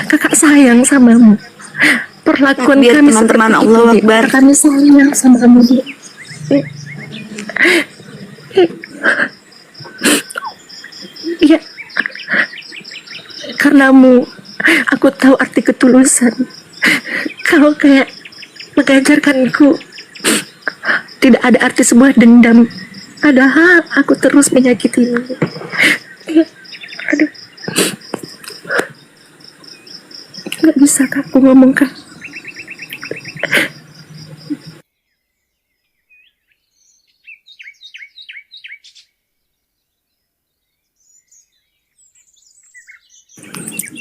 Kakak sayang samamu. Perlakuan Takbir, kami teman-teman, seperti Allahu itu, Dek. Akbar. Kami sayang sama kamu, Dek. Iya, karenamu aku tahu arti ketulusan. Kau kayak mengajarkanku tidak ada arti sebuah dendam. Padahal aku terus menyakitimu. Iya, aduh, nggak bisa aku ngomongkan.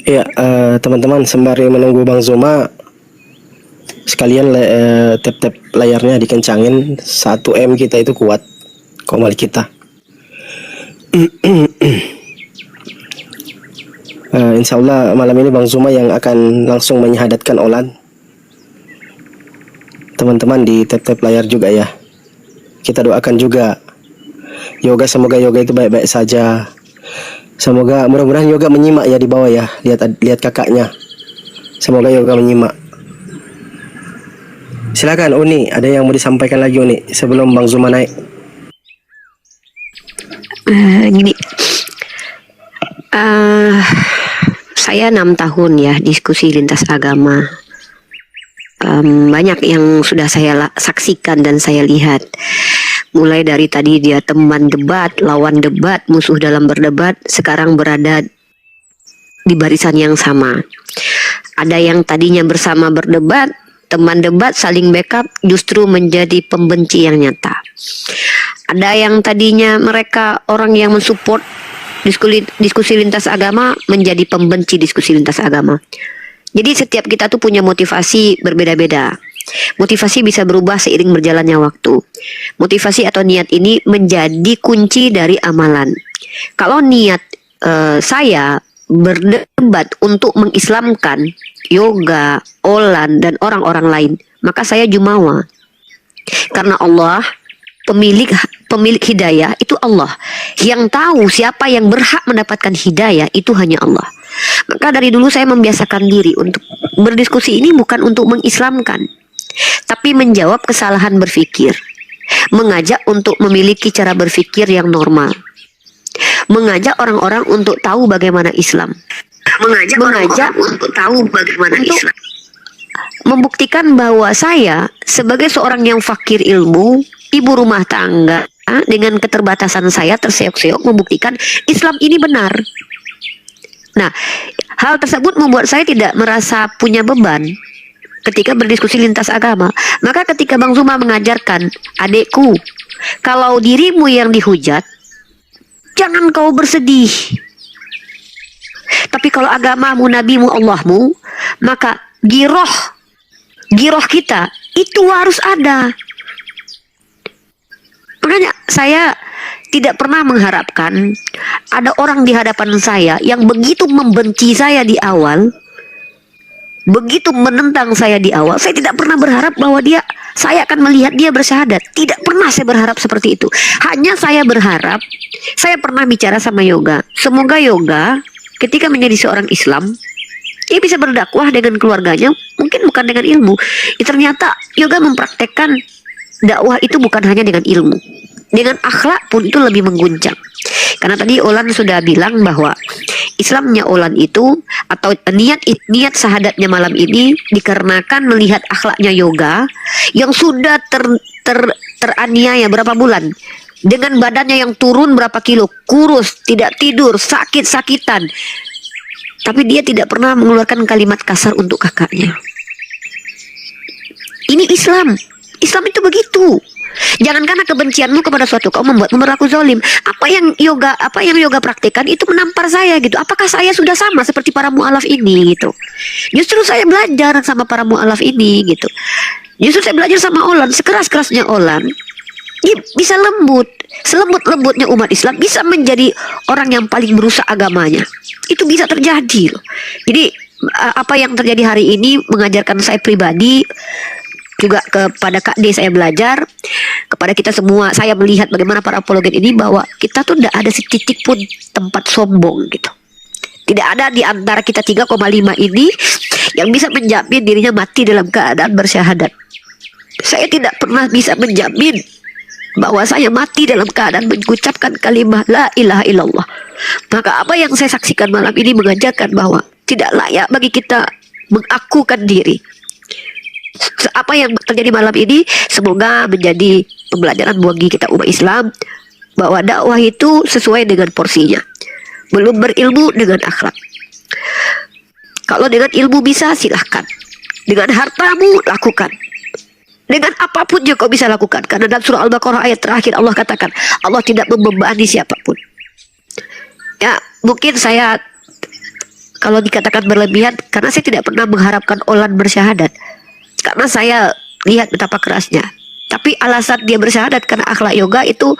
Ya, teman-teman, sembari menunggu Bang Zuma, sekalian tap-tap layarnya dikencangin. 1M kita itu kuat, komal kita. Insya Allah malam ini Bang Zuma yang akan langsung menyahadatkan Olan. Teman-teman di tap-tap layar juga ya. Kita doakan juga Yoga, semoga Yoga itu baik-baik saja. Semoga, mudah-mudahan Yoga menyimak ya di bawah ya. Lihat kakaknya. Semoga Yoga menyimak. Silakan Uni, ada yang mau disampaikan lagi Uni sebelum Bang Zuma naik? Gini, saya 6 tahun ya diskusi lintas agama. Banyak yang sudah saya saksikan dan saya lihat. Mulai dari tadi dia teman debat, lawan debat, musuh dalam berdebat, sekarang berada di barisan yang sama. Ada yang tadinya bersama berdebat, teman debat saling backup, justru menjadi pembenci yang nyata. Ada yang tadinya mereka orang yang mensupport diskusi lintas agama, menjadi pembenci diskusi lintas agama. Jadi setiap kita tuh punya motivasi berbeda-beda. Motivasi bisa berubah seiring berjalannya waktu. Motivasi atau niat ini menjadi kunci dari amalan. Kalau niat saya berdebat untuk mengislamkan Yoga, Olan, dan orang-orang lain, maka saya jumawa. Karena Allah, pemilik hidayah itu Allah. Yang tahu siapa yang berhak mendapatkan hidayah itu hanya Allah. Maka dari dulu saya membiasakan diri untuk berdiskusi ini bukan untuk mengislamkan, tapi menjawab kesalahan berpikir, mengajak untuk memiliki cara berpikir yang normal, mengajak orang-orang untuk tahu bagaimana Islam, mengajak untuk tahu bagaimana Islam, membuktikan bahwa saya sebagai seorang yang fakir ilmu, ibu rumah tangga, dengan keterbatasan saya terseok-seok membuktikan Islam ini benar. Nah, hal tersebut membuat saya tidak merasa punya beban ketika berdiskusi lintas agama. Maka ketika Bang Zuma mengajarkan, adekku, kalau dirimu yang dihujat, jangan kau bersedih. Tapi kalau agamamu, nabimu, Allahmu, maka giroh kita itu harus ada. Makanya saya tidak pernah mengharapkan ada orang di hadapan saya yang begitu membenci saya di awal, begitu menentang saya di awal. Saya tidak pernah berharap bahwa saya akan melihat dia bersyahadat. Tidak pernah saya berharap seperti itu. Hanya saya berharap, saya pernah bicara sama Yoga, semoga Yoga ketika menjadi seorang Islam, dia bisa berdakwah dengan keluarganya, mungkin bukan dengan ilmu. Ternyata Yoga mempraktekkan dakwah itu bukan hanya dengan ilmu, dengan akhlak pun itu lebih mengguncang. Karena tadi Olan sudah bilang bahwa Islamnya Olan itu, atau niat syahadatnya malam ini dikarenakan melihat akhlaknya Yoga yang sudah teraniaya berapa bulan, dengan badannya yang turun berapa kilo, kurus, tidak tidur, sakit-sakitan, tapi dia tidak pernah mengeluarkan kalimat kasar untuk kakaknya. Ini Islam. Islam itu begitu. Jangan karena kebencianmu kepada suatu kaum membuatmu berlaku zalim. Apa yang yoga praktikkan itu menampar saya gitu. Apakah saya sudah sama seperti para mu'alaf ini gitu? Justru saya belajar sama para mu'alaf ini gitu. Justru saya belajar sama Olan, sekeras-kerasnya Olan, dia bisa lembut, selembut-lembutnya umat Islam bisa menjadi orang yang paling merusak agamanya. Itu bisa terjadi loh. Jadi apa yang terjadi hari ini mengajarkan saya pribadi, juga kepada Kak D saya belajar, kepada kita semua saya melihat bagaimana para apologet ini, bahwa kita tuh tidak ada setitik pun tempat sombong gitu. Tidak ada di antara kita 3,5 ini yang bisa menjamin dirinya mati dalam keadaan bersyahadat. Saya tidak pernah bisa menjamin bahwa saya mati dalam keadaan mengucapkan kalimat la ilaha illallah. Maka apa yang saya saksikan malam ini mengajarkan bahwa tidak layak bagi kita mengakukan diri. Apa yang terjadi malam ini semoga menjadi pembelajaran bagi kita umat Islam bahwa dakwah itu sesuai dengan porsinya. Belum berilmu dengan akhlak. Kalau dengan ilmu bisa, silahkan. Dengan hartamu, lakukan. Dengan apapun juga kau bisa lakukan. Karena dalam surah Al-Baqarah ayat terakhir Allah katakan, Allah tidak membebani siapapun. Ya, mungkin saya kalau dikatakan berlebihan, karena saya tidak pernah mengharapkan Olan bersyahadat. Karena saya lihat betapa kerasnya. Tapi alasan dia bersyahadat karena akhlak yoga itu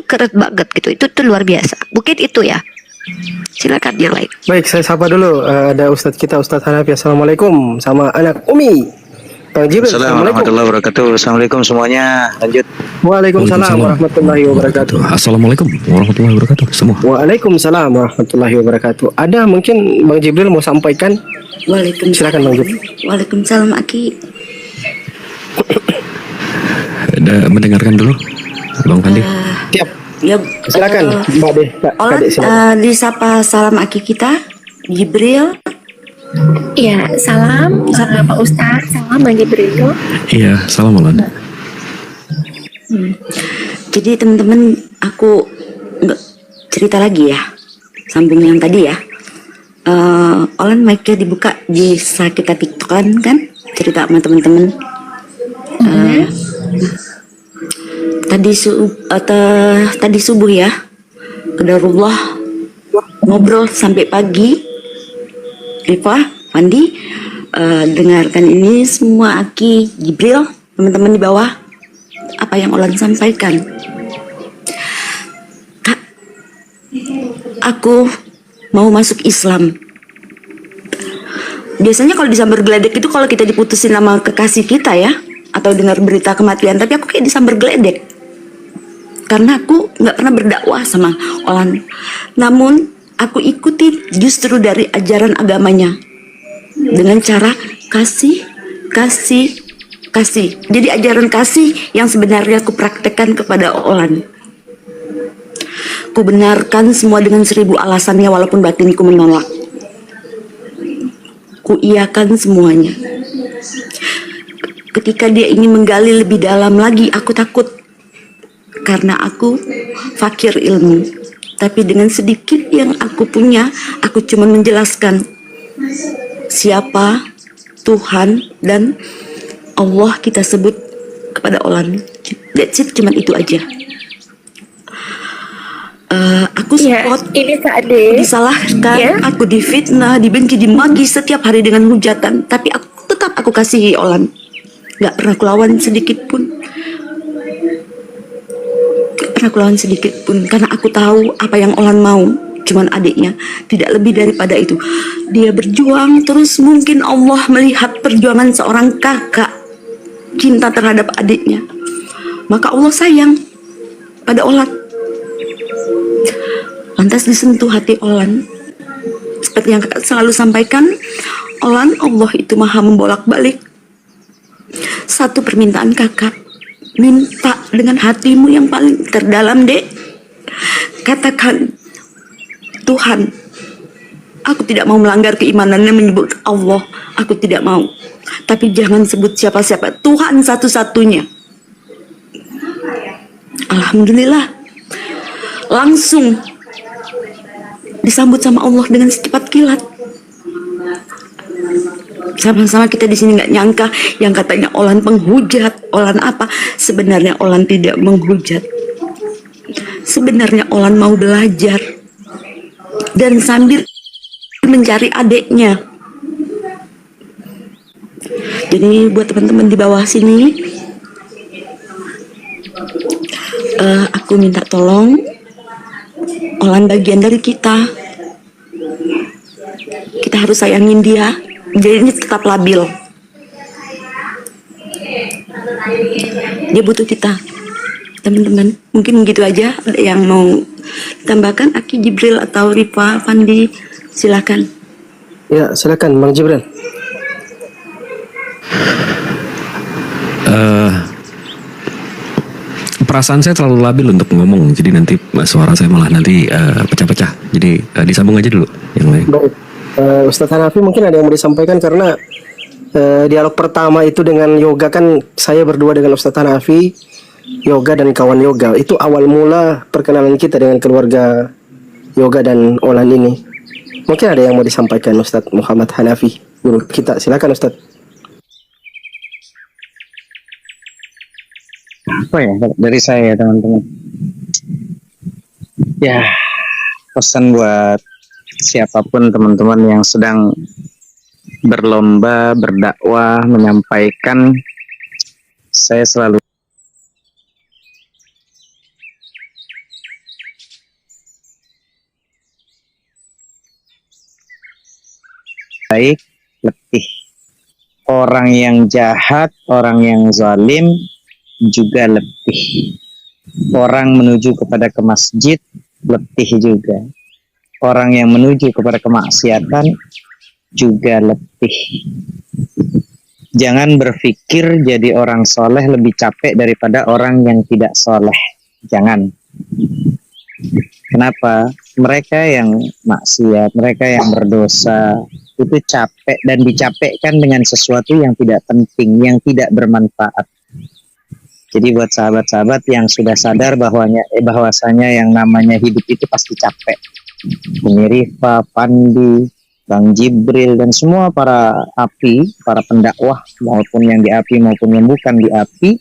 keren banget gitu. Itu luar biasa. Mungkin itu ya. Silakan yang lain. Baik, saya sapa dulu. Ada Ustadz kita, Ustadz Hanafi. Assalamualaikum. Sama anak Umi, Bang Jibril. Assalamualaikum warahmatullahi wabarakatuh. Assalamualaikum semuanya. Lanjut. Waalaikumsalam warahmatullahi wabarakatuh. Assalamualaikum warahmatullahi wabarakatuh semua. Waalaikumsalam warahmatullahi wabarakatuh. Ada mungkin Bang Jibril mau sampaikan? Waalaikumsalam. Silakan Bang Jibril. Waalaikumsalam Aki. Mendengarkan dulu, Bang Fandi. Siap. Ya, Silakan Mbak Deh. Olan, disapa salam Aki kita, Jibril. Ya, salam Pak Ustadz, salam Bang Jibril. Iya, salam Olan. Jadi teman-teman, aku nggak cerita lagi ya, sambung yang tadi ya. Olan mic-nya dibuka, bisa kita tiktokan kan, cerita sama teman-teman. Tadi subuh ya, qadarullah ngobrol sampai pagi. Rifa, Fandi, dengarkan ini semua Aki, Jibril, teman-teman di bawah. Apa yang Olan sampaikan? Kak, aku mau masuk Islam. Biasanya kalau disambar geledek itu kalau kita diputusin sama kekasih kita ya, atau dengar berita kematian, tapi aku kayak disambar geledek karena aku nggak pernah berdakwah sama Olan. Namun aku ikuti justru dari ajaran agamanya dengan cara kasih. Jadi ajaran kasih yang sebenarnya aku praktekkan kepada Olan. Ku benarkan semua dengan 1000 alasannya walaupun batinku menolak. Ku iakan semuanya. Ketika dia ingin menggali lebih dalam lagi, aku takut. Karena aku fakir ilmu. Tapi dengan sedikit yang aku punya, aku cuma menjelaskan siapa Tuhan dan Allah kita sebut kepada Olan. That's it, cuma itu aja. Aku support, Ini Kak Ade. disalahkan, Ya. aku difitnah, dibenci, dimaki setiap hari dengan hujatan. Tapi tetap aku kasihi Olan. Gak pernah aku lawan sedikit pun. Karena aku tahu apa yang Olan mau. Cuman adiknya, tidak lebih daripada itu. Dia berjuang terus, mungkin Allah melihat perjuangan seorang kakak, cinta terhadap adiknya, maka Allah sayang pada Olan. Lantas disentuh hati Olan. Seperti yang kakak selalu sampaikan, Olan, Allah itu maha membolak-balik. Satu permintaan kakak, minta dengan hatimu yang paling terdalam, Dek. Katakan, Tuhan, aku tidak mau melanggar keimanannya menyebut Allah. Aku tidak mau. Tapi jangan sebut siapa-siapa. Tuhan satu-satunya. Alhamdulillah. Langsung disambut sama Allah dengan secepat kilat. Sama-sama kita di sini nggak nyangka yang katanya Olan penghujat, Olan apa? Sebenarnya Olan tidak menghujat. Sebenarnya Olan mau belajar dan sambil mencari adiknya. Jadi buat teman-teman di bawah sini, aku minta tolong, Olan bagian dari kita. Kita harus sayangin dia. Jadi ini tetap labil. Dia butuh kita, teman-teman. Mungkin gitu aja. Ada yang mau tambahkan, Aki, Jibril, atau Rifa, Fandi? Silakan. Ya, silakan Bang Jibran. Perasaan saya terlalu labil untuk ngomong, jadi nanti suara saya malah nanti pecah-pecah. Jadi disambung aja dulu yang lain. Baik. Ustadz Hanafi mungkin ada yang mau disampaikan karena dialog pertama itu dengan yoga kan saya berdua dengan Ustadz Hanafi, yoga dan kawan yoga. Itu awal mula perkenalan kita dengan keluarga yoga dan Olan ini. Mungkin ada yang mau disampaikan Ustadz Muhammad Hanafi, guru kita. Silakan Ustadz. Apa ya dari saya teman-teman? Ya, pesan buat siapapun teman-teman yang sedang berlomba berdakwah menyampaikan, saya selalu baik letih. Orang yang jahat, orang yang zalim juga letih. Orang menuju kepada ke masjid letih juga. Orang yang menuju kepada kemaksiatan juga letih. Jangan berpikir jadi orang soleh lebih capek daripada orang yang tidak soleh. Jangan. Kenapa? Mereka yang maksiat, mereka yang berdosa itu capek dan dicapekkan dengan sesuatu yang tidak penting, yang tidak bermanfaat. Jadi buat sahabat-sahabat yang sudah sadar bahwasanya yang namanya hidup itu pasti capek. Bumi Rifa, Pandi, Bang Jibril dan semua para api, para pendakwah maupun yang di api maupun yang bukan di api,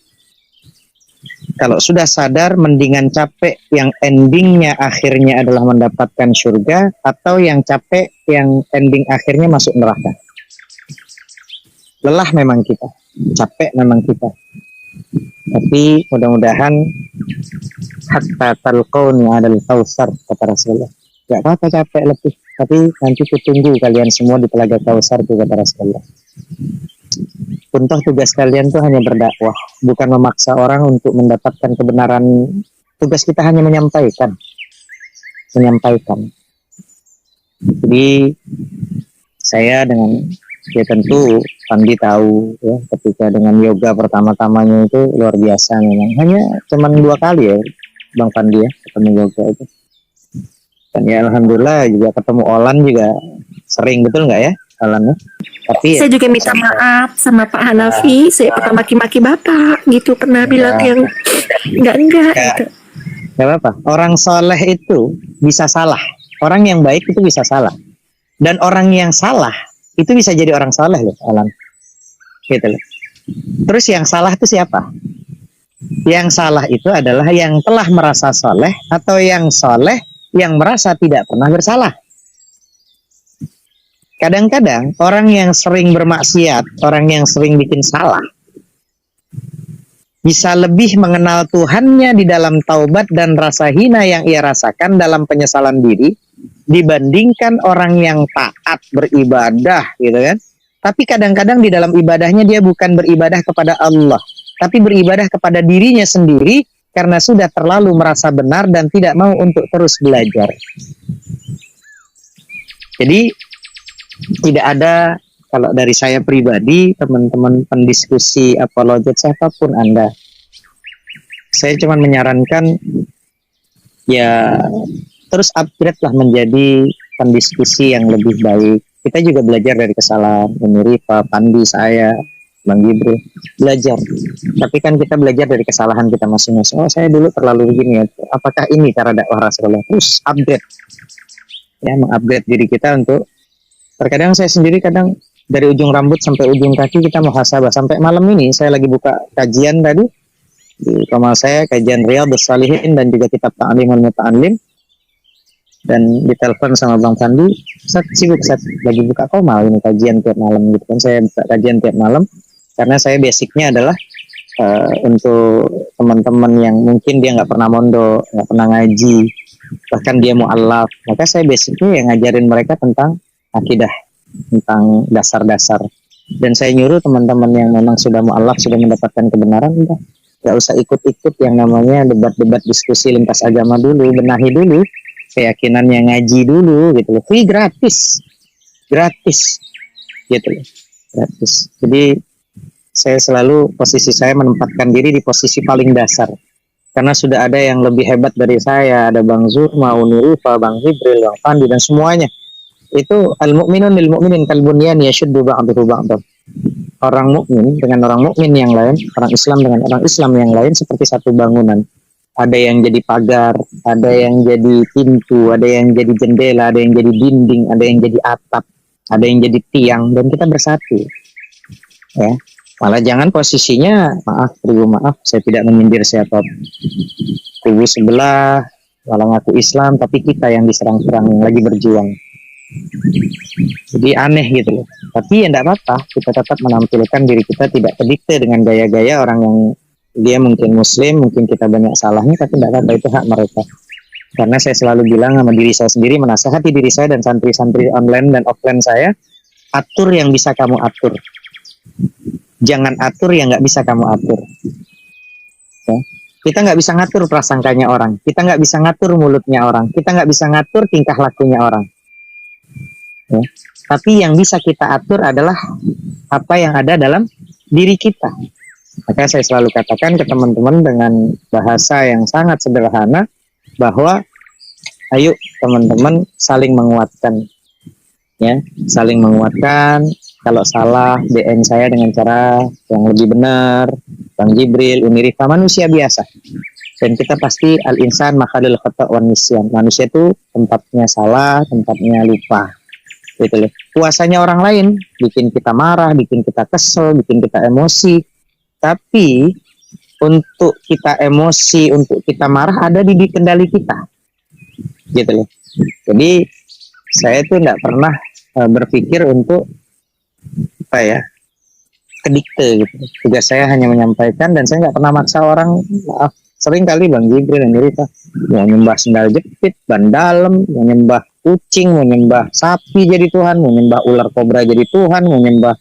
kalau sudah sadar mendingan capek yang endingnya akhirnya adalah mendapatkan surga atau yang capek yang ending akhirnya masuk neraka. Lelah memang kita, capek memang kita. Tapi mudah-mudahan hatta talqauni 'alal kautsar kata Rasulullah. Gak apa-apa capek letih, tapi nanti kutunggu kalian semua di telaga Kautsar itu kata Rasulullah. Untuk tugas kalian tuh hanya berdakwah, bukan memaksa orang untuk mendapatkan kebenaran. Tugas kita hanya menyampaikan. Jadi saya dengan ya tentu Pandi tahu ya, ketika dengan yoga pertama-tamanya itu luar biasa memang. Hanya cuman 2 kali ya Bang Pandi ya ketemu yoga itu. Dan ya alhamdulillah juga ketemu Olan juga sering, betul nggak ya Olan ya? Tapi Saya juga minta maaf sama Pak Hanafi. Saya pernah maki-maki Bapak gitu, pernah bilang yang enggak gitu. Gak apa-apa. Orang soleh itu bisa salah. Orang yang baik itu bisa salah. Dan orang yang salah itu bisa jadi orang soleh loh, Alan. Gitu loh. Terus yang salah itu siapa? Yang salah itu adalah yang telah merasa soleh atau yang soleh yang merasa tidak pernah bersalah. Kadang-kadang orang yang sering bermaksiat, orang yang sering bikin salah, bisa lebih mengenal Tuhannya di dalam taubat dan rasa hina yang ia rasakan dalam penyesalan diri dibandingkan orang yang taat beribadah gitu kan. Tapi kadang-kadang di dalam ibadahnya dia bukan beribadah kepada Allah, tapi beribadah kepada dirinya sendiri karena sudah terlalu merasa benar dan tidak mau untuk terus belajar. Jadi tidak ada, kalau dari saya pribadi, teman-teman pendiskusi apologet siapapun Anda, saya cuma menyarankan ya terus upgrade lah menjadi pendiskusi yang lebih baik. Kita juga belajar dari kesalahan Rifa, Pandi, saya, Bang Jibril, belajar. Tapi kan kita belajar dari kesalahan kita masing-masing. Oh saya dulu terlalu begini ya. Apakah ini cara dakwah Rasulullah? Terus upgrade, ya mengupgrade diri kita untuk. Terkadang saya sendiri kadang dari ujung rambut sampai ujung kaki kita muhasabah. Sampai malam ini saya lagi buka kajian tadi di kamar saya, kajian Riyadhus Shalihin dan juga kitab Ta'limul Muta'allim, dan ditelepon sama Bang Fandi, Ustaz sibuk Ustaz, lagi buka komal ini kajian tiap malam gitu kan. Saya buka kajian tiap malam karena saya basicnya adalah untuk teman-teman yang mungkin dia nggak pernah mondok, nggak pernah ngaji, bahkan dia mu'allaf, maka saya basicnya yang ngajarin mereka tentang akidah, tentang dasar-dasar. Dan saya nyuruh teman-teman yang memang sudah mu'allaf, sudah mendapatkan kebenaran, udah nggak usah ikut-ikut yang namanya debat-debat diskusi lintas agama dulu, benahi dulu keyakinannya ngaji dulu gitu loh. Free, gratis gitu loh, gratis. Jadi saya selalu posisi saya menempatkan diri di posisi paling dasar karena sudah ada yang lebih hebat dari saya, ada Bang Zurma, Uni Ufa, Bang Jibril, Bang Pandi dan semuanya. Itu al-mu'minun lil mu'minin kal bunyan yashuddu ba'duhu ba'dhan. Orang mukmin dengan orang mukmin yang lain, orang Islam dengan orang Islam yang lain seperti satu bangunan. Ada yang jadi pagar, ada yang jadi pintu, ada yang jadi jendela, ada yang jadi dinding, ada yang jadi atap, ada yang jadi tiang, dan kita bersatu. Ya, malah jangan posisinya, maaf, saya tidak menyindir siapa. Kubu sebelah, malah ngaku Islam, tapi kita yang diserang-serang, yang lagi berjuang. Jadi aneh gitu loh. Tapi ya enggak apa-apa, kita tetap menampilkan diri kita tidak kedikte dengan gaya-gaya orang yang dia mungkin muslim, mungkin kita banyak salahnya, tapi enggak apa-apa, itu hak mereka. Karena saya selalu bilang sama diri saya sendiri, menasihati diri saya dan santri-santri online dan offline saya, atur yang bisa kamu atur. Jangan atur yang nggak bisa kamu atur. Ya. Kita nggak bisa ngatur prasangkanya orang, kita nggak bisa ngatur mulutnya orang, kita nggak bisa ngatur tingkah lakunya orang. Ya. Tapi yang bisa kita atur adalah apa yang ada dalam diri kita. Maka saya selalu katakan ke teman-teman dengan bahasa yang sangat sederhana bahwa ayo teman-teman saling menguatkan, ya, saling menguatkan. Kalau salah DM saya dengan cara yang lebih benar, Bang Jibril, Uni Rifa, manusia biasa. Dan kita pasti al-insan makhlul khata' wan nisyan. Manusia itu tempatnya salah, tempatnya lupa. Gitu loh. Kuasanya orang lain bikin kita marah, bikin kita kesel, bikin kita emosi. Tapi untuk kita emosi, untuk kita marah ada di kendali kita. Gitu loh. Jadi saya tuh nggak pernah berpikir untuk apa ya, kedikte gitu. Tugas saya hanya menyampaikan dan saya nggak pernah maksa orang. Maaf, sering kali Bang Jibril dan Yurita mau nyembah sendal jepit, ban dalam, mau nyembah kucing, mau nyembah sapi jadi Tuhan, mau nyembah ular kobra jadi Tuhan, mau nyembah,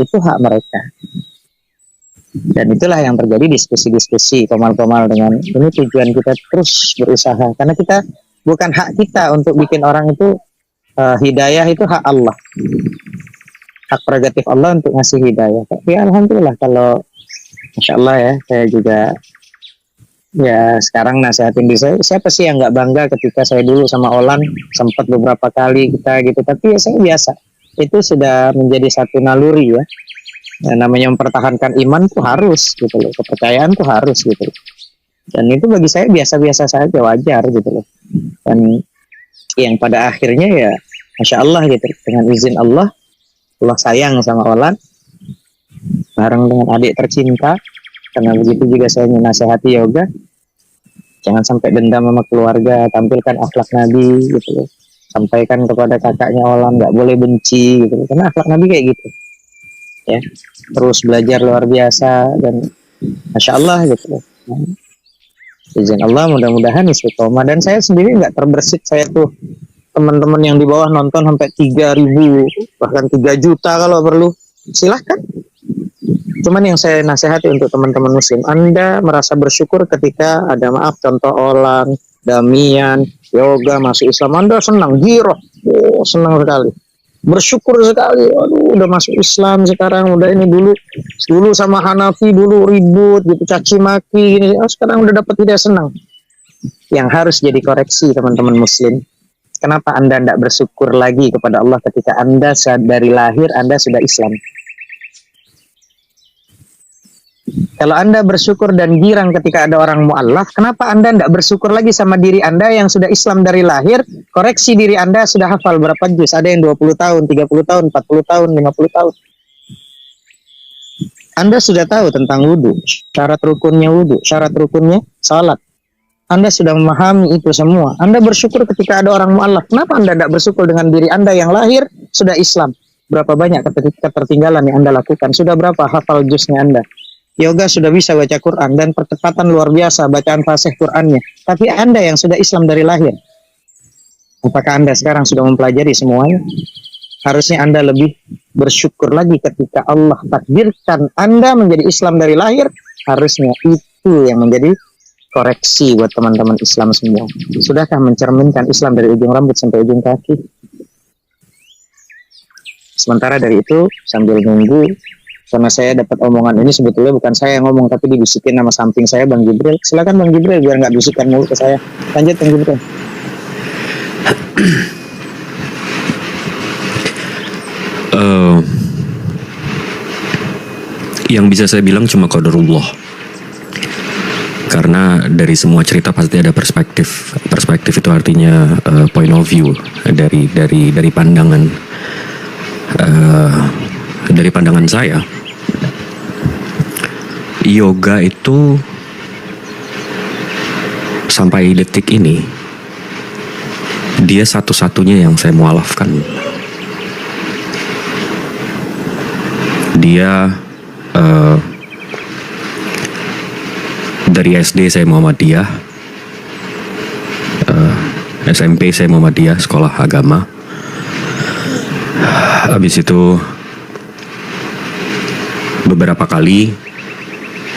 itu hak mereka. Dan itulah yang terjadi diskusi-diskusi komal-komal dengan ini. Tujuan kita terus berusaha karena kita bukan hak kita untuk bikin orang itu hidayah, itu hak Allah, hak prerogatif Allah untuk ngasih hidayah. Tapi alhamdulillah kalau Masya Allah ya, saya juga ya sekarang nasihatin diri saya. Siapa sih yang nggak bangga ketika saya dulu sama Olan sempat beberapa kali kita gitu, tapi ya saya biasa. Itu sudah menjadi satu naluri ya. Ya, namanya mempertahankan iman tuh harus gitu loh, kepercayaan tuh harus gitu loh. Dan itu bagi saya biasa-biasa saja, wajar gitu loh. Dan yang pada akhirnya ya Masya Allah gitu, dengan izin Allah sayang sama Olan bareng dengan adik tercinta. Karena begitu juga saya menasehati yoga, jangan sampai dendam sama keluarga, tampilkan akhlak Nabi gitu loh. Sampaikan kepada kakaknya Olan, nggak boleh benci gitu loh. Karena akhlak Nabi kayak gitu ya, terus belajar luar biasa dan Masya Allah gitu loh. Izin Allah mudah-mudahan istiqomah. Dan saya sendiri nggak terbersit, saya tuh teman-teman yang di bawah nonton sampai 3.000 bahkan 3 juta kalau perlu, silahkan. Cuman yang saya nasihati untuk teman-teman muslim, Anda merasa bersyukur ketika ada, maaf, contoh Olan, Damian, yoga, masuk Islam, Anda senang, giroh, senang sekali, bersyukur sekali, aduh udah masuk Islam sekarang, udah ini dulu sama Hanafi dulu ribut gitu, caci maki gini, sekarang udah dapat hidayah, senang. Yang harus jadi koreksi teman-teman muslim, kenapa Anda tidak bersyukur lagi kepada Allah ketika Anda dari lahir Anda sudah Islam? Kalau Anda bersyukur dan girang ketika ada orang mu'allaf, kenapa Anda tidak bersyukur lagi sama diri Anda yang sudah Islam dari lahir? Koreksi diri Anda, sudah hafal berapa juz? Ada yang 20 tahun, 30 tahun, 40 tahun, 50 tahun. Anda sudah tahu tentang wudhu, syarat rukunnya wudhu, syarat rukunnya salat. Anda sudah memahami itu semua. Anda bersyukur ketika ada orang mu'allaf. Kenapa Anda tidak bersyukur dengan diri Anda yang lahir sudah Islam? Berapa banyak ketertinggalan yang Anda lakukan? Sudah berapa hafal juznya Anda? Yoga sudah bisa baca Quran dan percepatan luar biasa bacaan fasih Qurannya. Tapi Anda yang sudah Islam dari lahir, apakah Anda sekarang sudah mempelajari semuanya? Harusnya Anda lebih bersyukur lagi ketika Allah takdirkan Anda menjadi Islam dari lahir. Harusnya itu yang menjadi koreksi buat teman-teman Islam semua. Sudahkah mencerminkan Islam dari ujung rambut sampai ujung kaki? Sementara dari itu sambil nunggu, karena saya dapat omongan ini sebetulnya bukan saya yang ngomong tapi dibisikin nama samping saya Bang Jibril. Silakan Bang Jibril biar nggak bisikan mulu ke saya. Lanjut Bang Jibril. Yang bisa saya bilang cuma qadarullah. Karena dari semua cerita pasti ada perspektif. Perspektif itu artinya point of view dari pandangan dari pandangan saya. Yoga itu sampai detik ini dia satu-satunya yang saya mualafkan. Dia dari SD saya Muhammadiyah, SMP saya Muhammadiyah, sekolah agama. Habis itu beberapa kali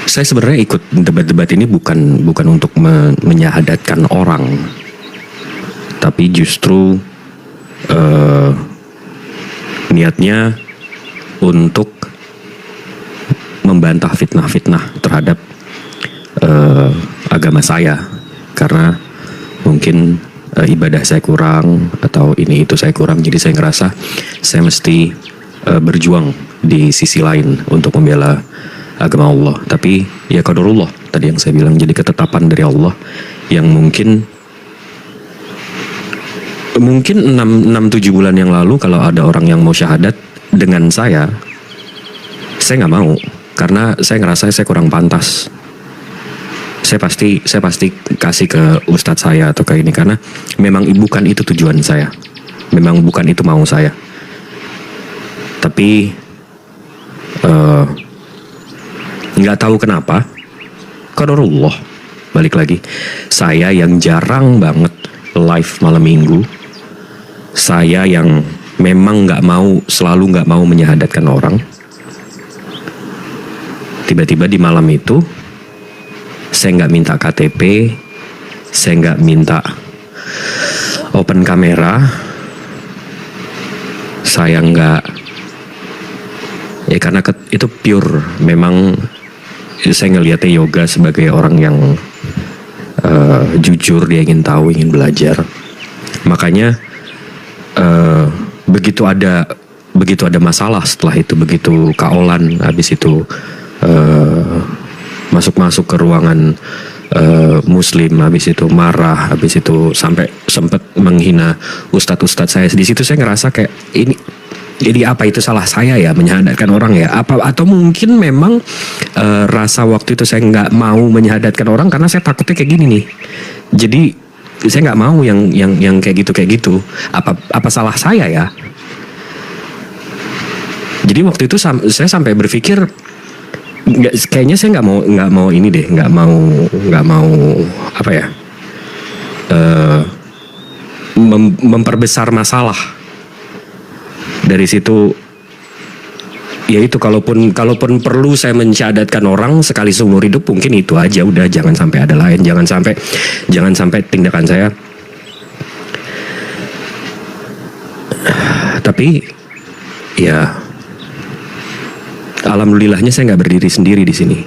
saya sebenarnya ikut debat-debat ini bukan untuk menyahadatkan orang, tapi justru niatnya untuk membantah fitnah-fitnah terhadap agama saya, karena mungkin ibadah saya kurang atau ini itu saya kurang, jadi saya ngerasa saya mesti berjuang di sisi lain untuk membela agama Allah. Tapi ya qadarullah tadi yang saya bilang, jadi ketetapan dari Allah yang mungkin 6-7 bulan yang lalu kalau ada orang yang mau syahadat dengan saya nggak mau, karena saya ngerasa saya kurang pantas. Saya pasti kasih ke ustadz saya atau ke ini, karena memang bukan itu tujuan saya, memang bukan itu mau saya. Tapi nggak tahu kenapa qadarullah, balik lagi, saya yang jarang banget live malam minggu, saya yang memang selalu nggak mau menyahadatkan orang, tiba-tiba di malam itu saya nggak minta KTP, saya nggak minta open kamera, saya nggak, ya karena itu pure, memang saya ngelihatnya yoga sebagai orang yang jujur, dia ingin tahu, ingin belajar. Makanya begitu ada masalah setelah itu, begitu kaolan, habis itu masuk ke ruangan muslim, habis itu marah, habis itu sampai sempat menghina ustadz saya. Di situ saya ngerasa kayak ini, jadi apa itu salah saya ya menyahadatkan orang ya? Atau mungkin memang rasa waktu itu saya nggak mau menyahadatkan orang karena saya takutnya kayak gini nih. Jadi saya nggak mau yang kayak gitu. Apa salah saya ya? Jadi waktu itu saya sampai berpikir, kayaknya saya nggak mau ini deh, nggak mau apa ya, memperbesar masalah. Dari situ ya itu, kalaupun perlu saya mensyahadatkan orang sekali seumur hidup, mungkin itu aja udah, jangan sampai ada lain, jangan sampai tindakan saya. Tapi ya alhamdulillahnya saya nggak berdiri sendiri di sini.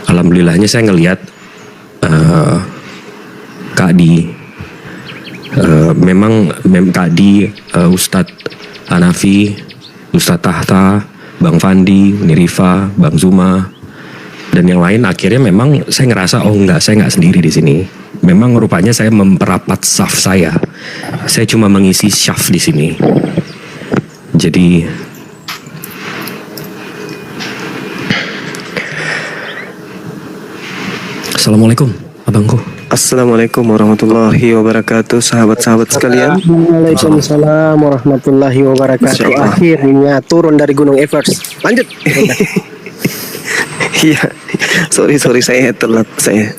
Alhamdulillahnya saya ngelihat Kak Di, memang Kak Di, Ustadz Hanafi, Ustadz Tahta, Bang Fandi, Nirifa, Bang Zuma, dan yang lain. Akhirnya memang saya ngerasa saya nggak sendiri di sini. Memang rupanya saya memperapat saf saya cuma mengisi syaf di sini. Jadi Assalamualaikum abangku. Assalamualaikum warahmatullahi wabarakatuh, sahabat-sahabat sekalian. Waalaikumsalam warahmatullahi wabarakatuh. Akhirnya turun dari Gunung Everest. Lanjut. Iya, sorry saya telat saya.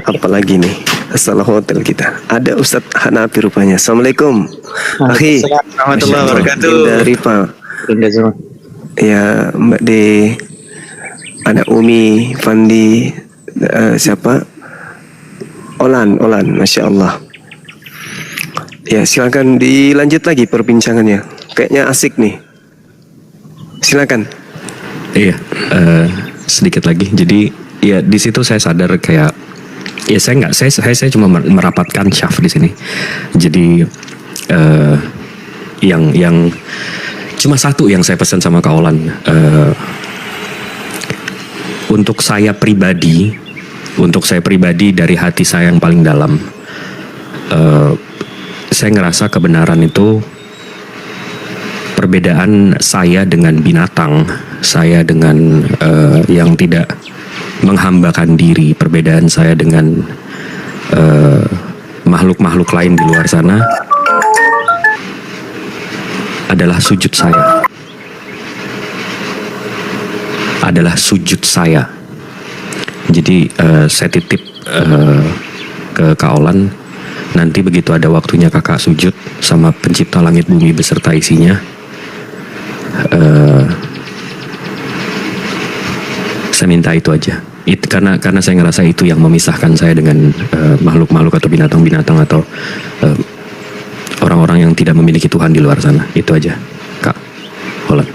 Apalagi nih, salah hotel kita. Ada Ustadz Hanafi rupanya. Assalamualaikum. Akhi. Warahmatullahi wabarakatuh. Dari Pak. Ya, Mbak De, ada Umi, Fandi, siapa? Olan, Masya Allah. Ya, silakan dilanjut lagi perbincangannya. Kayaknya asik nih. Silakan. Iya, sedikit lagi. Jadi ya di situ saya sadar kayak ya saya cuma merapatkan syaf di sini. Jadi yang cuma satu yang saya pesan sama Kak Olan, untuk saya pribadi dari hati saya yang paling dalam, saya ngerasa kebenaran itu perbedaan saya dengan binatang, saya dengan yang tidak menghambakan diri, perbedaan saya dengan makhluk-makhluk lain di luar sana adalah sujud saya. Jadi saya titip ke Kak Olan, nanti begitu ada waktunya kakak sujud sama pencipta langit bumi beserta isinya, saya minta itu aja. Karena saya ngerasa itu yang memisahkan saya dengan makhluk-makhluk atau binatang-binatang atau orang-orang yang tidak memiliki Tuhan di luar sana. Itu aja, Kak Olan.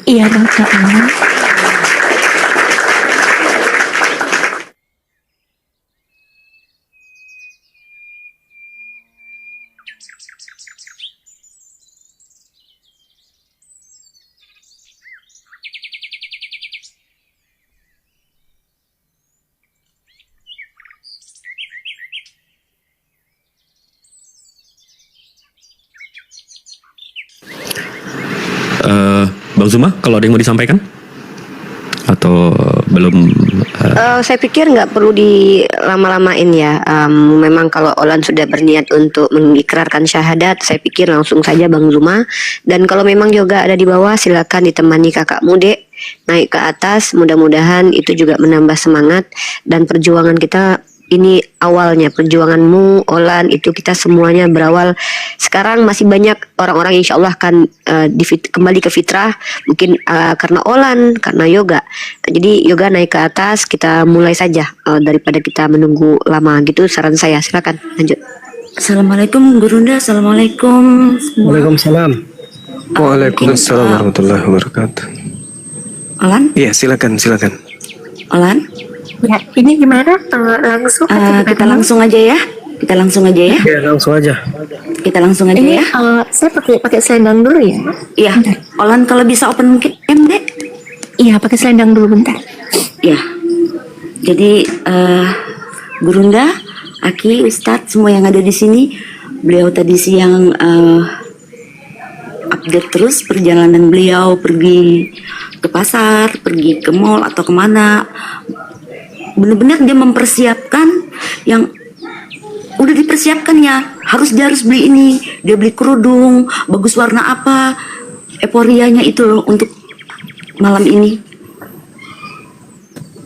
Iya, Masya Allah. Bang Zuma, kalau ada yang mau disampaikan atau belum? Saya pikir nggak perlu dilama-lamain ya. Memang kalau Olan sudah berniat untuk mengikrarkan syahadat, saya pikir langsung saja Bang Zuma. Dan kalau memang yoga ada di bawah, silakan ditemani kakak Mude naik ke atas. Mudah-mudahan itu juga menambah semangat dan perjuangan kita. Ini awalnya perjuanganmu, Olan, itu kita semuanya berawal. Sekarang masih banyak orang-orang yang insya Allah akan kembali ke fitrah. Mungkin karena Olan, karena yoga. Jadi yoga naik ke atas, kita mulai saja daripada kita menunggu lama gitu. Saran saya, silakan lanjut. Assalamualaikum Gurunda, assalamualaikum. Waalaikumsalam. Waalaikumsalam warahmatullahi wabarakatuh. Olan, Iya, silakan. Olan. Ya, ini gimana? Langsung? Kita langsung aja ya. Ya, langsung aja. Kita langsung aja Ini ya. saya pakai selendang dulu ya. Iya. Olan kalau bisa open cam deh. Iya, pakai selendang dulu bentar. Ya. Jadi Gurunda, Aki, Ustadz, semua yang ada di sini, beliau tadi siang update terus perjalanan beliau pergi ke pasar, pergi ke mall atau kemana. Benar-benar dia mempersiapkan yang udah dipersiapkan ya. Dia harus beli ini, dia beli kerudung, bagus warna apa, euforianya itu loh untuk malam ini.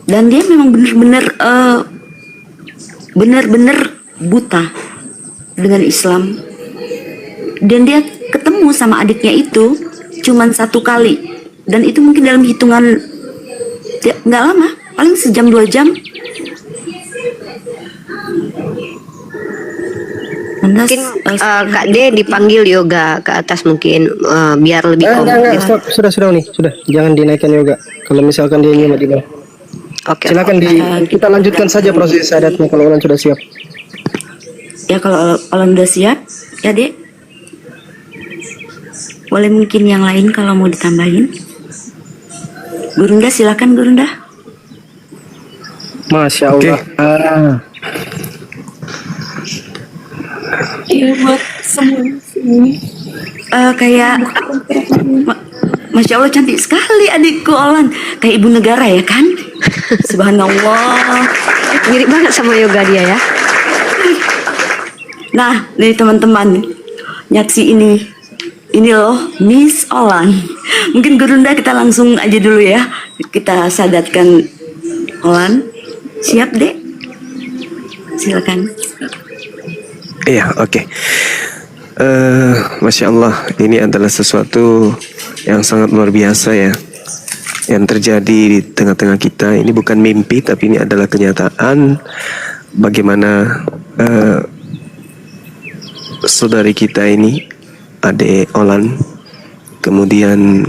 Dan dia memang benar-benar buta dengan Islam. Dan dia ketemu sama adiknya itu cuman 1 kali, dan itu mungkin dalam hitungan nggak lama, paling sejam 2 jam. Mungkin Kak D dipanggil yoga ke atas mungkin biar lebih Enggak, komplit. stop. Sudah nih, sudah. Jangan dinaikkan yoga. Kalau misalkan dia nyimak di bawah. Oke. Silakan kita lanjutkan saja proses syahadatnya kalau Olan sudah siap. Ya kalau Olan udah siap, ya Dek. Boleh mungkin yang lain kalau mau ditambahin. Gurunda, silakan Gurunda. Masya Allah. Iya, buat semua sini. Kayak Masya Allah cantik sekali adikku Olan. Kayak ibu negara ya kan? Subhanallah. Mirip banget sama yoga dia ya. Nah, nih teman-teman, nyaksi ini loh Miss Olan. Mungkin Gurunda kita langsung aja dulu ya. Kita sadatkan Olan. Siap Dek? Silakan. Iya, oke. Masya Allah, ini adalah sesuatu yang sangat luar biasa ya. yang terjadi di tengah-tengah kita ini bukan mimpi, tapi ini adalah kenyataan bagaimana saudari kita ini, adik Olan, kemudian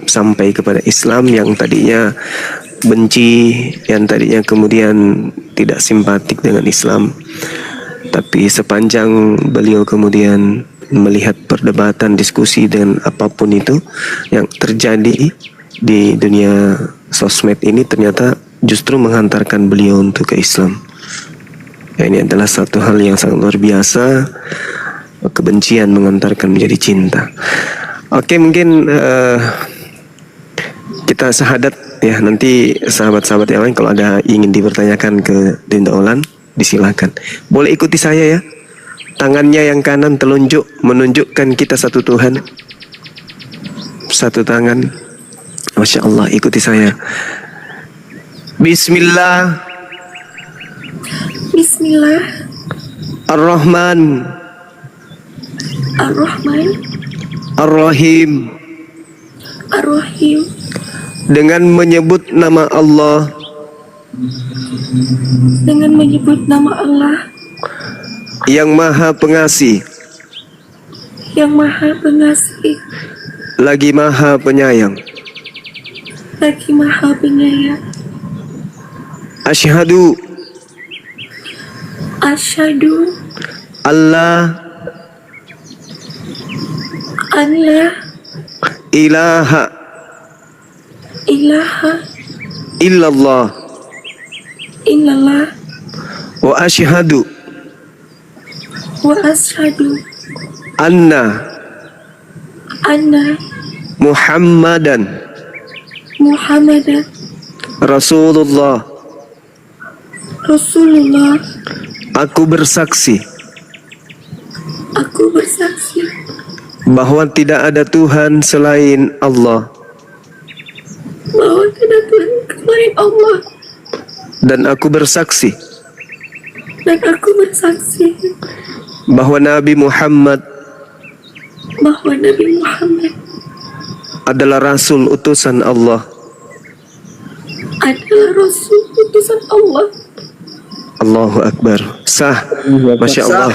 sampai kepada Islam yang tadinya benci, yang tadinya kemudian tidak simpatik dengan Islam. Tapi sepanjang beliau kemudian melihat perdebatan, diskusi dengan apapun itu yang terjadi di dunia sosmed ini, ternyata justru menghantarkan beliau untuk ke Islam. Ya, ini adalah satu hal yang sangat luar biasa. Kebencian mengantarkan menjadi cinta. Oke, mungkin kita syahadat ya. Nanti sahabat-sahabat yang lain kalau ada ingin dipertanyakan ke Dinda Olan, disilakan. Boleh ikuti saya ya. Tangannya yang kanan telunjuk menunjukkan kita satu Tuhan. Satu tangan. Masya Allah, ikuti saya. Bismillah. Bismillah Ar-Rahman Ar-Rahman Ar-Rahim. Ar-Rahim. Dengan menyebut nama Allah, Dengan menyebut nama Allah yang Maha Pengasih, yang Maha Pengasih, lagi Maha Penyayang. lagi Maha Penyayang. Asyhadu Asyhadu Allah an la ilaha ilaha illallah illallah wa asyhadu wa asyhadu anna anna Muhammadan Muhammadan Rasulullah. Rasulullah. Aku bersaksi Aku bersaksi bahwa tidak ada Tuhan selain Allah, bahwa tidak Tuhan selain Allah, dan aku bersaksi dan aku bersaksi bahwa Nabi Muhammad bahwa Nabi Muhammad adalah Rasul utusan Allah. adalah Rasul utusan Allah. Allahu Akbar. Sah. Masya Allah.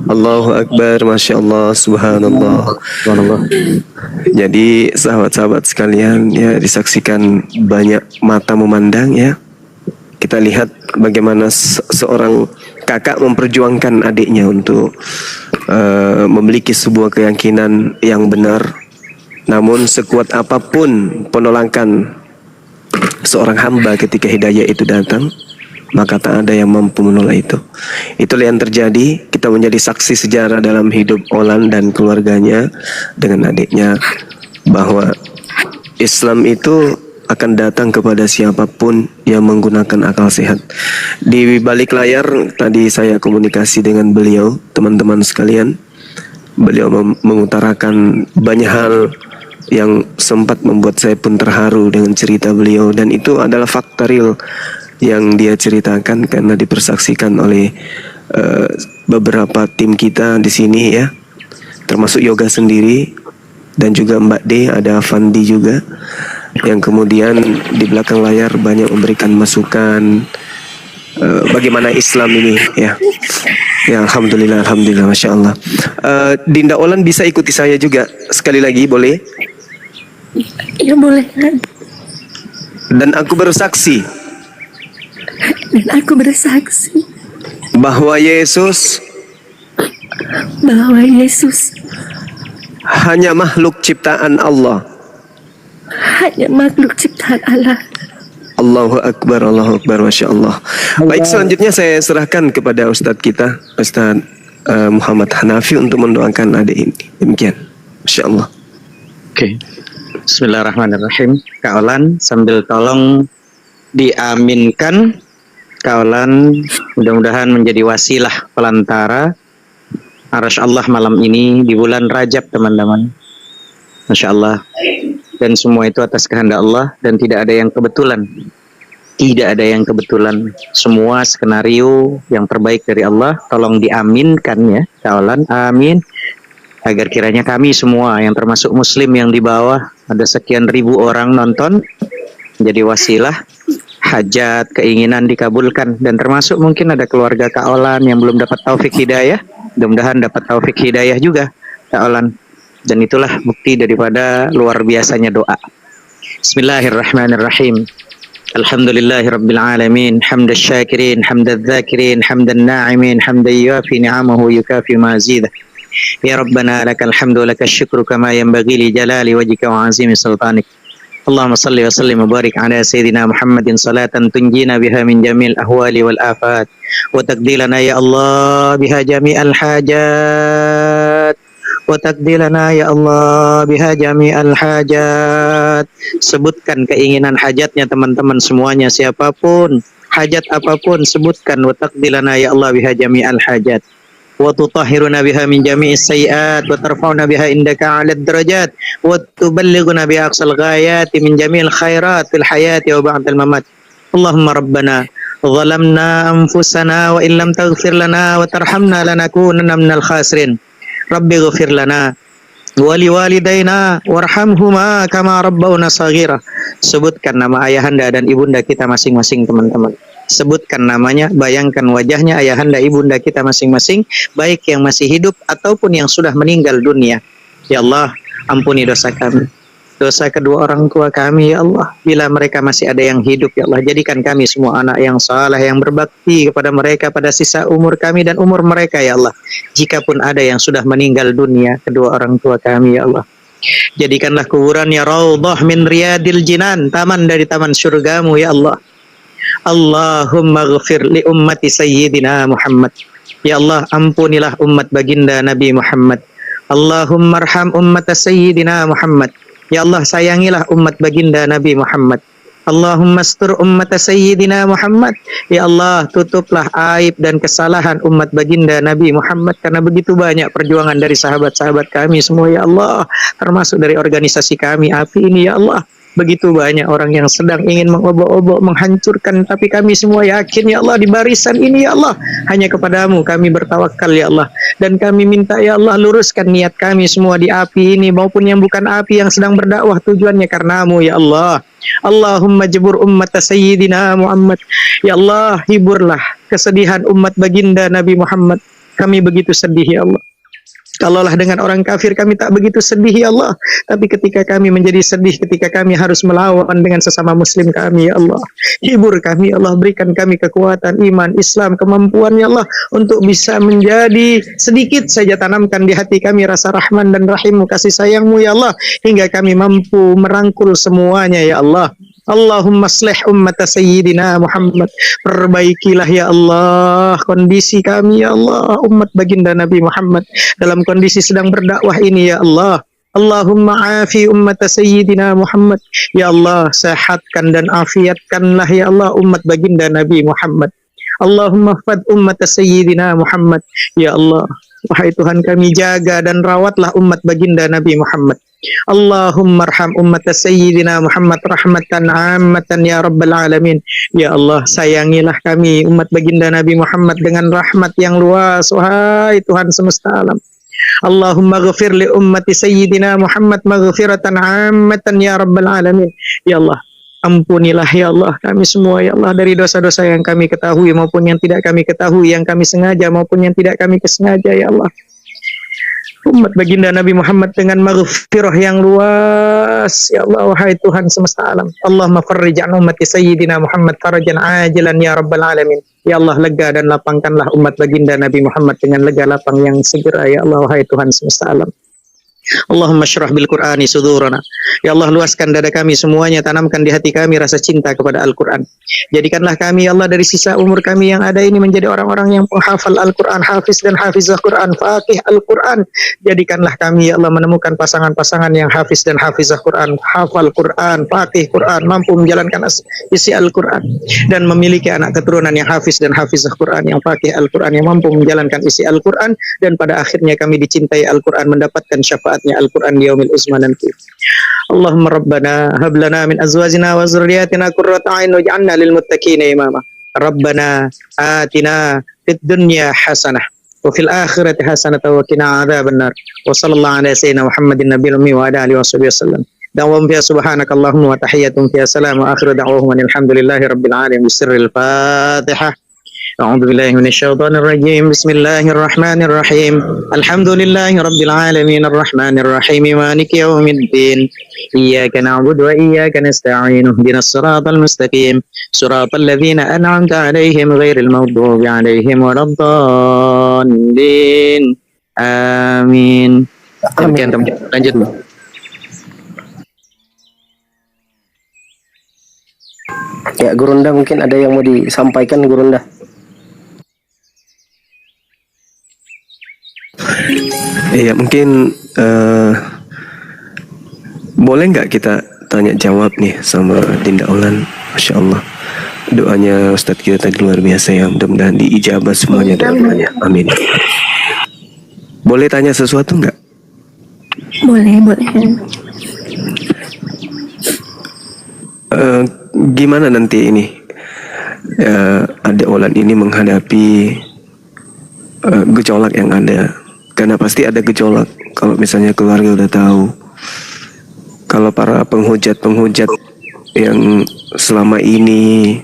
Allahu Akbar. Masya Allah. Subhanallah. Jadi sahabat-sahabat sekalian ya, disaksikan banyak mata memandang ya. Kita lihat bagaimana seorang kakak memperjuangkan adiknya untuk memiliki sebuah keyakinan yang benar. Namun sekuat apapun penolakan seorang hamba ketika hidayah itu datang, maka tak ada yang mampu menolak itu. Itulah yang terjadi. Kita menjadi saksi sejarah dalam hidup Olan dan keluarganya dengan adiknya, bahwa Islam itu akan datang kepada siapapun yang menggunakan akal sehat. Di balik layar tadi saya komunikasi dengan beliau, teman-teman sekalian. Beliau mengutarakan banyak hal yang sempat membuat saya pun terharu dengan cerita beliau, dan itu adalah fakta real yang dia ceritakan karena dipersaksikan oleh beberapa tim kita di sini ya, termasuk Yoga sendiri dan juga Mbak D, ada Fandi juga yang kemudian di belakang layar banyak memberikan masukan bagaimana Islam ini ya. Ya, alhamdulillah, alhamdulillah, masya Allah. Dinda Olan bisa ikuti saya juga sekali lagi, boleh? Ya boleh kan? Dan aku bersaksi Dan aku bersaksi bahwa Yesus bahwa Yesus hanya makhluk ciptaan Allah. hanya makhluk ciptaan Allah. Allahu Akbar, Allahu Akbar, masya Allah. Baik, selanjutnya saya serahkan kepada Ustadz kita, Ustadz Muhammad Hanafi, untuk mendoakan adik ini. Demikian, masya Allah. Oke. Bismillahirrahmanirrahim. Kak Olan, sambil tolong diaminkan. Kak Olan mudah-mudahan menjadi wasilah pelantara Arasy Allah malam ini di bulan Rajab, teman-teman. Masya Allah. Dan semua itu atas kehendak Allah, dan tidak ada yang kebetulan. Tidak ada yang kebetulan. Semua skenario yang terbaik dari Allah. Tolong diaminkan ya, Kak Olan. Amin. Agar kiranya kami semua yang termasuk muslim yang di bawah, ada sekian ribu orang nonton, jadi wasilah hajat, keinginan dikabulkan. Dan termasuk mungkin ada keluarga Kak Olan yang belum dapat taufik hidayah, mudah-mudahan dapat taufik hidayah juga Kak Olan. Dan itulah bukti daripada luar biasanya doa. Bismillahirrahmanirrahim. Alhamdulillahirabbil alamin, hamdasy syakirin, hamdadz dzakirin, hamdan na'imin, hamdan yuafi ni'amahu yukafi mazidah. Ya Rabbana lakal hamdu lakal syukru kama yanbaghi li jalali wajhika wa 'azimi sultanik. Allahumma salli wa sallim wa barik ala sayyidina Muhammadin salatan tunjina biha min jamil ahwali wal afat wa taqdilana ya Allah biha jami'al hajat wa taqdilana ya Allah biha jami'al hajat. Sebutkan keinginan hajatnya teman-teman semuanya, siapapun, hajat apapun sebutkan. Wa taqdilana ya Allah biha jami'al hajat wa tutahhiruna biha min jami'is sayyi'at wa tarfa'una biha indaka 'alad darajat wa tuballighuna bi aqsal ghayati min jami'il khairat fil hayati wa ba'dal mamat. Allahumma rabbana zalamna anfusana wa illam taghfir lana wa tarhamna lanakunanna minal khasirin. Rabbi ghfir lana wa liwalidayna warhamhuma kama rabbawna shaghira. Sebutkan nama ayahanda dan ibunda kita masing-masing teman-teman. Sebutkan namanya, bayangkan wajahnya ayahanda ibunda kita masing-masing, baik yang masih hidup ataupun yang sudah meninggal dunia. Ya Allah, ampuni dosa kami, dosa kedua orang tua kami ya Allah. Bila mereka masih ada yang hidup ya Allah, jadikan kami semua anak yang saleh, yang berbakti kepada mereka pada sisa umur kami dan umur mereka ya Allah. Jikapun ada yang sudah meninggal dunia kedua orang tua kami ya Allah, jadikanlah kuburannya raudhah min riyadil jinan, taman dari taman surgamu ya Allah. Allahumma ghafir li ummati sayyidina Muhammad. Ya Allah, ampunilah umat baginda Nabi Muhammad. Allahumma arham ummat sayyidina Muhammad. Ya Allah, sayangilah umat baginda Nabi Muhammad. Allahumma astur ummat sayyidina Muhammad. Ya Allah, tutuplah aib dan kesalahan umat baginda Nabi Muhammad, karena begitu banyak perjuangan dari sahabat-sahabat kami semua ya Allah, termasuk dari organisasi kami API ini ya Allah. Begitu banyak orang yang sedang ingin mengobok-obok, menghancurkan, tapi kami semua yakin ya Allah, di barisan ini ya Allah, hanya kepadamu kami bertawakal ya Allah. Dan kami minta ya Allah, luruskan niat kami semua di API ini maupun yang bukan API yang sedang berdakwah, tujuannya karenamu ya Allah. Allahumma jebur ummat sayyidina Muhammad. Ya Allah, hiburlah kesedihan umat baginda Nabi Muhammad. Kami begitu sedih ya Allah. Kalaulah dengan orang kafir kami tak begitu sedih ya Allah, tapi ketika kami menjadi sedih ketika kami harus melawan dengan sesama muslim kami ya Allah, hibur kami ya Allah, berikan kami kekuatan iman Islam, kemampuan ya Allah untuk bisa menjadi sedikit saja, tanamkan di hati kami rasa rahman dan rahimmu, kasih sayangmu ya Allah, hingga kami mampu merangkul semuanya ya Allah. Allahumma aslih ummat sayyidina Muhammad. Perbaikilah ya Allah kondisi kami ya Allah, umat baginda Nabi Muhammad dalam kondisi sedang berdakwah ini ya Allah. Allahumma afi ummat sayyidina Muhammad. Ya Allah, sehatkan dan afiatkanlah ya Allah umat baginda Nabi Muhammad. Allahumma fad ummat sayyidina Muhammad. Ya Allah, wahai Tuhan kami, jaga dan rawatlah umat baginda Nabi Muhammad. Allahumma arham ummat sayyidina Muhammad rahmatan ammatan ya rabbal alamin. Ya Allah, sayangilah kami umat baginda Nabi Muhammad dengan rahmat yang luas, wahai Tuhan semesta alam. Allahumma ghafir li ummati sayyidina Muhammad maghfiratan ammatan ya rabbal alamin. Ya Allah, ampunilah ya Allah kami semua ya Allah dari dosa-dosa yang kami ketahui maupun yang tidak kami ketahui, yang kami sengaja maupun yang tidak kami kesengaja ya Allah. Umat baginda Nabi Muhammad dengan maghfirah yang luas ya Allah, wahai Tuhan semesta alam. Allahumma farrij an ummati sayyidina Muhammad farajan ajilan ya rabbal alamin. Ya Allah, lega dan lapangkanlah umat baginda Nabi Muhammad dengan lega lapang yang segera ya Allah, wahai Tuhan semesta alam. Allahumma syrah bil Qur'ani sudurana. Ya Allah, luaskan dada kami semuanya, tanamkan di hati kami rasa cinta kepada Al-Quran. Jadikanlah kami ya Allah dari sisa umur kami yang ada ini menjadi orang-orang yang penghafal Al-Quran, hafiz dan hafizah Quran, faqih Al-Quran. Jadikanlah kami ya Allah menemukan pasangan-pasangan yang hafiz dan hafizah Quran, hafal Quran, faqih Quran, mampu menjalankan isi Al-Quran, dan memiliki anak keturunan yang hafiz dan hafizah Quran, yang faqih Al-Quran, yang mampu menjalankan isi Al-Quran, dan pada akhirnya kami dicintai Al-Quran, mendapatkan syafaatnya Al-Quran di yaumil uzma nanti. Allahumma rabbana hab lana min azwajina wa zurriyyatina qurrata a'yun waj'alna lil muttaqina imama. Rabbana atina fid dunya hasanah wa fil akhirati hasanah wa qina adzabannar. Wa sallallahu ala sayyidina Muhammadin nabiyil ummi wa ala alihi wasallam. da'wahum fiha subhanakallahumma wa tahiyyatuhum fiha salam wa akhiru da'wahum alhamdulillahi rabbil alamin bisirril Fatihah. أعوذ بالله من الشيطان الرجيم بسم الله الرحمن الرحيم الحمد لله رب العالمين الرحمن الرحيم مالك يوم الدين إياك نعبد وإياك نستعين اهدنا الصراط المستقيم صراط الذين أنعمت عليهم غير المغضوب عليهم ولا الضالين آمين. Demikian teman-teman, lanjut. Ya, Gurunda mungkin ada yang mau disampaikan, Gurunda. Iya, mungkin boleh nggak kita tanya jawab nih sama Dinda Olan? Masya Allah, doanya Ustadz kita tadi luar biasa ya, mudah-mudahan diijabah semuanya doanya. Amin. Boleh tanya sesuatu nggak? Boleh. Gimana nanti ini Adik Olan ini menghadapi gejolak yang ada? Karena pasti ada gejolak kalau misalnya keluarga udah tahu, kalau para penghujat yang selama ini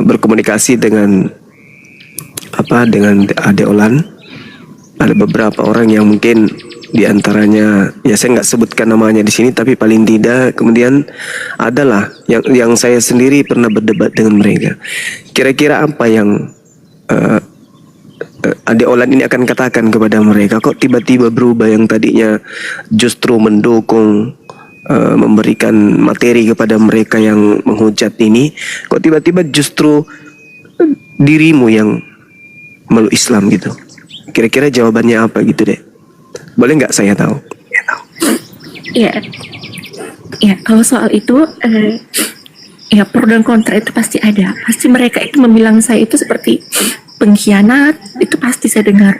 berkomunikasi dengan Adik Olan, ada beberapa orang yang mungkin diantaranya, ya saya nggak sebutkan namanya di sini, tapi paling tidak kemudian adalah yang saya sendiri pernah berdebat dengan mereka. Kira-kira apa yang Adik Olan ini akan katakan kepada mereka? Kok tiba-tiba berubah, yang tadinya justru mendukung, memberikan materi kepada mereka yang menghujat ini, kok tiba-tiba justru dirimu yang meluk Islam gitu? Kira-kira jawabannya apa gitu deh? Boleh nggak saya tahu? Ya, kalau soal itu, ya pro dan kontra itu pasti ada. Pasti mereka itu membilang saya itu seperti pengkhianat, itu pasti saya dengar.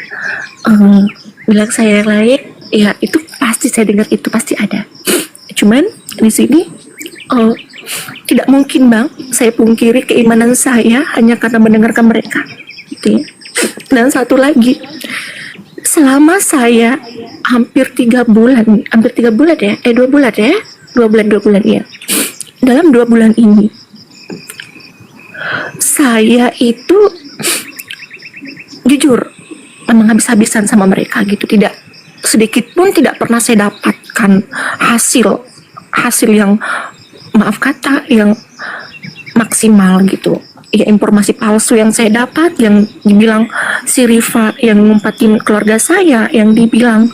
Bilang saya yang lain, ya itu pasti saya dengar, itu pasti ada. Cuman di sini tidak mungkin Bang, saya pungkiri keimanan saya hanya karena mendengarkan mereka. Gitu ya. Dan satu lagi, selama saya hampir 2 bulan ya, 2 bulan ya. Dalam 2 bulan ini, saya itu jujur memang habis-habisan sama mereka gitu. Tidak sedikit pun tidak pernah saya dapatkan hasil yang, maaf kata, yang maksimal gitu. Ya, informasi palsu yang saya dapat, yang dibilang si Rifa yang ngumpatin keluarga saya, yang dibilang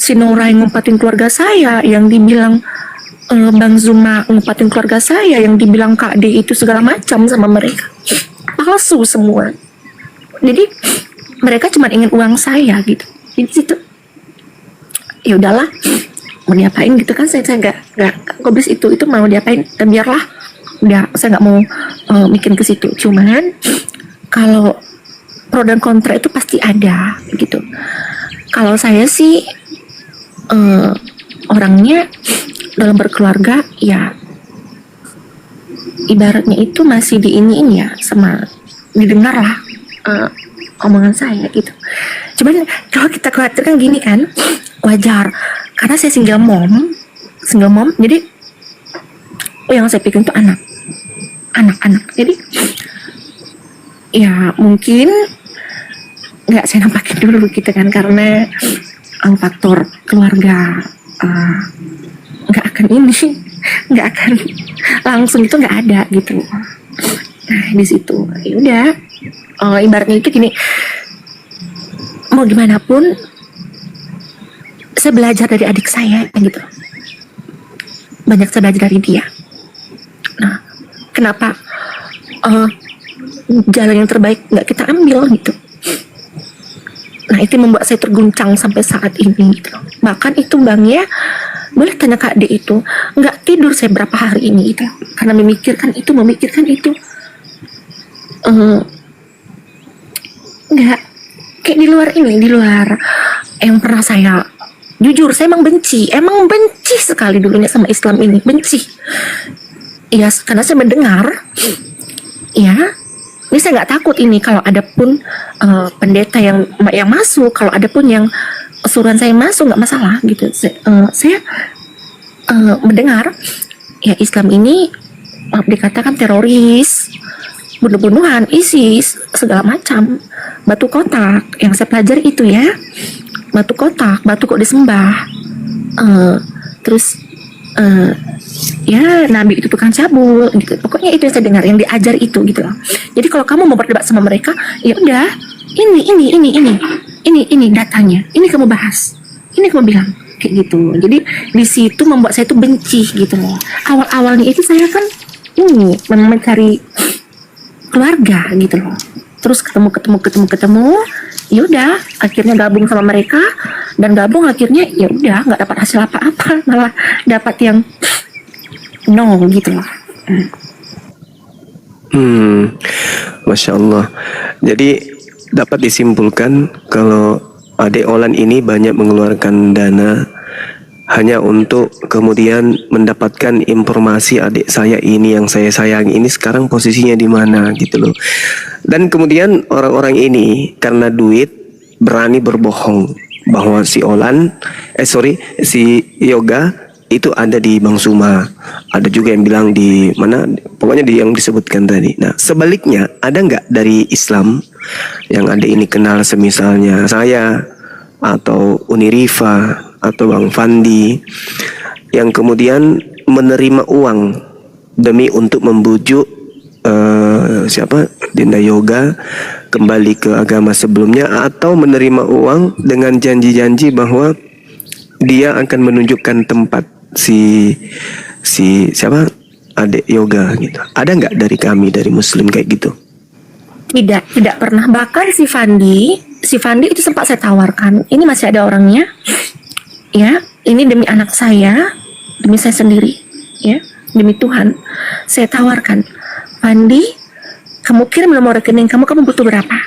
si Nora yang ngumpatin keluarga saya, yang dibilang Bang Zuma ngumpatin keluarga saya, yang dibilang Kak D itu segala macam sama mereka, palsu semua. Jadi mereka cuma ingin uang saya gitu. Di situ ya udahlah, mau diapain gitu kan, saya nggak gobis itu mau diapain, biarlah, udah saya nggak mau mikir ke situ. Cuman kalau pro dan kontra itu pasti ada gitu. Kalau saya sih orangnya dalam berkeluarga ya ibaratnya itu masih diiniin ya, sama didengar lah omongan saya gitu. Cuman kalau kita khawatirkan gini kan, wajar karena saya single mom, jadi yang saya pikir itu anak-anak. Jadi ya mungkin nggak saya nampakin dulu gitu kan, karena faktor keluarga nggak akan langsung itu nggak ada gitu. Nah di situ ya udah, ibaratnya itu gini, mau gimana pun saya belajar dari adik saya gitu, banyak saya belajar dari dia. Nah kenapa jalan yang terbaik nggak kita ambil gitu. Nah itu membuat saya terguncang sampai saat ini gitu. Bahkan itu Bang ya, boleh tanya Kak D itu, nggak tidur saya berapa hari ini gitu, karena memikirkan itu nggak kayak di luar yang pernah saya, jujur saya emang benci sekali dulunya sama Islam ini, benci ya, karena saya mendengar ya. Ini saya nggak takut ini kalau ada pun pendeta yang masuk, kalau ada pun yang suruhan saya masuk nggak masalah gitu. Saya mendengar ya Islam ini maaf dikatakan teroris, bunuh-bunuhan, ISIS, segala macam. Batu kotak yang saya pelajari itu ya, batu kotak, batu kok disembah. Terus ya Nabi itu tukang cabul gitu. Pokoknya itu yang saya dengar, yang diajar itu gitu loh. Jadi kalau kamu mau berdebat sama mereka, ya udah ini datanya, ini kamu bahas, ini kamu bilang kayak gitu. Jadi di situ membuat saya tuh benci gitu loh. Awal-awalnya itu saya kan ini mencari keluarga gitu loh. Terus ketemu, ya udah akhirnya gabung sama mereka, dan gabung akhirnya ya udah nggak dapat hasil apa-apa, malah dapat yang nol gitu loh. Masya Allah. Jadi dapat disimpulkan kalau adik Olan ini banyak mengeluarkan dana hanya untuk kemudian mendapatkan informasi adik saya ini yang saya sayangi ini sekarang posisinya di mana gitu loh. Dan kemudian orang-orang ini karena duit berani berbohong bahwa si Yoga itu ada di Bang Suma. Ada juga yang bilang di mana, pokoknya di yang disebutkan tadi. Nah, sebaliknya ada nggak dari Islam yang adik ini kenal, semisalnya saya atau Uni Rifa atau Bang Fandi, yang kemudian menerima uang demi untuk membujuk Dinda Yoga kembali ke agama sebelumnya, atau menerima uang dengan janji-janji bahwa dia akan menunjukkan tempat si adik Yoga gitu. Ada nggak dari kami, dari Muslim kayak gitu? Tidak pernah. Bahkan si Fandi itu sempat saya tawarkan, ini masih ada orangnya ya, ini demi anak saya, demi saya sendiri ya, demi Tuhan saya tawarkan, Fandi, kamu kirim nomor rekening kamu butuh berapa?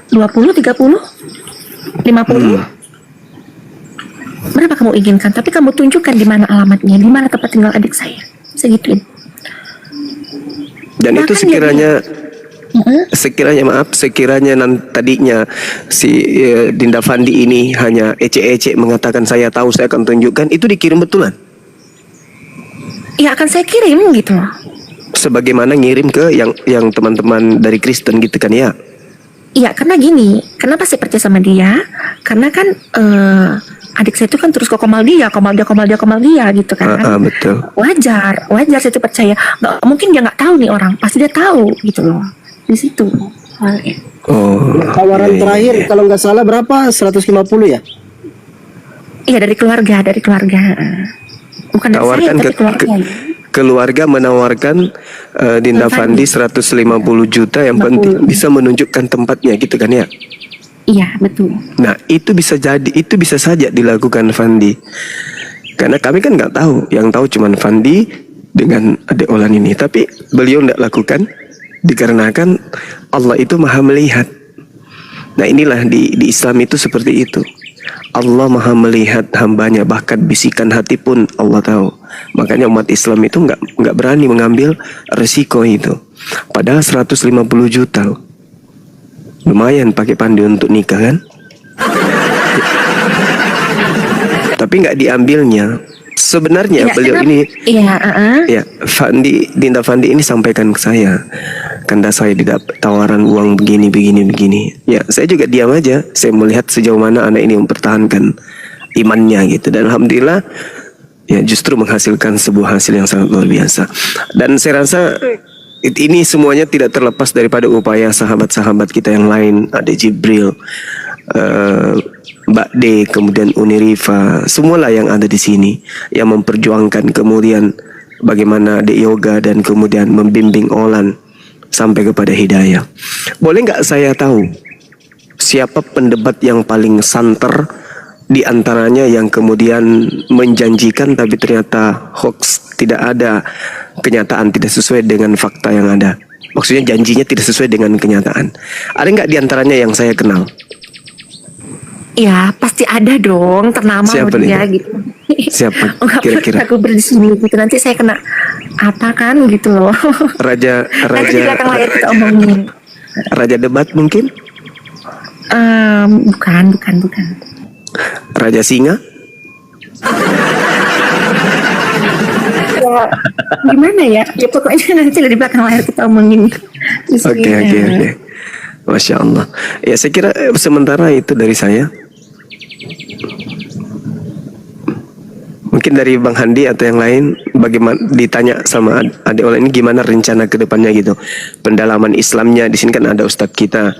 20, 30, 50? Berapa kamu inginkan? Tapi kamu tunjukkan di mana alamatnya, di mana tempat tinggal adik saya. Segituin. Dan bahkan itu sekiranya tadinya si Dinda Fandi ini hanya ecek-ecek mengatakan saya tahu, saya akan tunjukkan, itu dikirim betulan? Ya akan saya kirim gitu loh. Sebagaimana ngirim ke yang teman-teman dari Kristen gitu kan ya? Iya, karena gini, kenapa saya percaya sama dia? Karena kan adik saya itu kan terus kok komal dia gitu kan. Betul. Wajar saya itu percaya. Nggak mungkin dia nggak tahu nih orang, pasti dia tahu gitu loh. Di situ. Tawaran terakhir kalau nggak salah berapa? 150 ya? Iya, dari keluarga. Bukan dari Tawarkan saya, tapi keluarga menawarkan Dinda Fandi 150 juta, yang penting bisa menunjukkan tempatnya gitu kan ya? Iya, betul. Nah, itu bisa saja dilakukan Fandi. Karena kami kan nggak tahu, yang tahu cuman Fandi dengan adik Olan ini. Tapi beliau tidak lakukan dikarenakan Allah itu maha melihat. Nah, inilah di Islam itu seperti itu. Allah maha melihat hambanya, bahkan bisikan hati pun Allah tahu. Makanya umat Islam itu nggak berani mengambil resiko itu. Padahal 150 juta loh. Lumayan pakai Pandi untuk nikah kan? Tapi nggak diambilnya. Sebenarnya beliau ini, ya Dinda Fandi ini sampaikan ke saya, karena saya didapat tawaran uang begini. Ya saya juga diam aja. Saya melihat sejauh mana anak ini mempertahankan imannya gitu. Dan alhamdulillah, ya justru menghasilkan sebuah hasil yang sangat luar biasa. Dan saya rasa ini semuanya tidak terlepas daripada upaya sahabat-sahabat kita yang lain, ada Jibril, Mbak D, kemudian Uni Rifa, semualah yang ada di sini yang memperjuangkan kemudian bagaimana adik Yoga dan kemudian membimbing Olan sampai kepada hidayah. Boleh nggak saya tahu siapa pendebat yang paling santer di antaranya yang kemudian menjanjikan tapi ternyata hoax, tidak ada kenyataan, tidak sesuai dengan fakta yang ada? Maksudnya janjinya tidak sesuai dengan kenyataan. Ada nggak di antaranya yang saya kenal? Ya pasti ada dong, ternama Siapa dia nih? gitu. Siapa Nggak kira-kira? pernah aku berdisini gitu, nanti saya kena apa kan gitu loh. Nanti di belakang layar kita omongin. Raja debat mungkin? Bukan. Raja Singa? Ya, gimana ya? Ya pokoknya nanti di belakang layar kita omongin. Oke. Masya Allah. Ya saya kira sementara itu dari saya. Mungkin dari Bang Handi atau yang lain, bagaimana ditanya sama adik Olan ini gimana rencana ke depannya gitu, pendalaman Islamnya. Di sini kan ada Ustadz kita,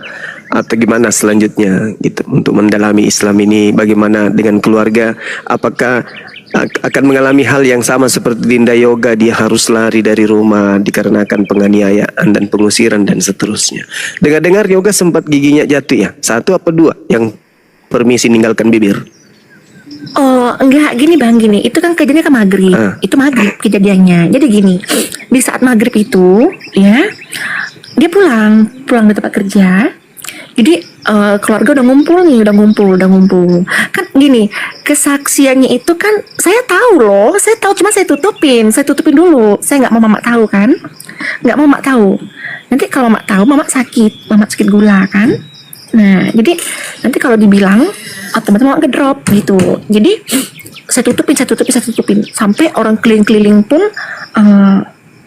atau gimana selanjutnya gitu untuk mendalami Islam ini, bagaimana dengan keluarga, apakah akan mengalami hal yang sama seperti Dinda Yoga, dia harus lari dari rumah dikarenakan penganiayaan dan pengusiran dan seterusnya. Dengar-dengar Yoga sempat giginya jatuh ya, 1 apa 2 yang permisi ninggalkan bibir. Oh enggak, gini Bang, gini, itu kan kejadiannya ke maghrib. Itu maghrib kejadiannya. Jadi gini, di saat maghrib itu ya, dia pulang dari tempat kerja. Jadi keluarga udah ngumpul nih, udah ngumpul. Kan gini, kesaksiannya itu kan saya tahu loh, cuma saya tutupin dulu. Saya nggak mau mama tahu kan, nggak mau mama tahu. Nanti kalau mama tahu, mama sakit gula kan. Nah, jadi nanti kalau dibilang otomatis mama ngedrop gitu. Jadi saya tutupin sampai orang keliling-keliling pun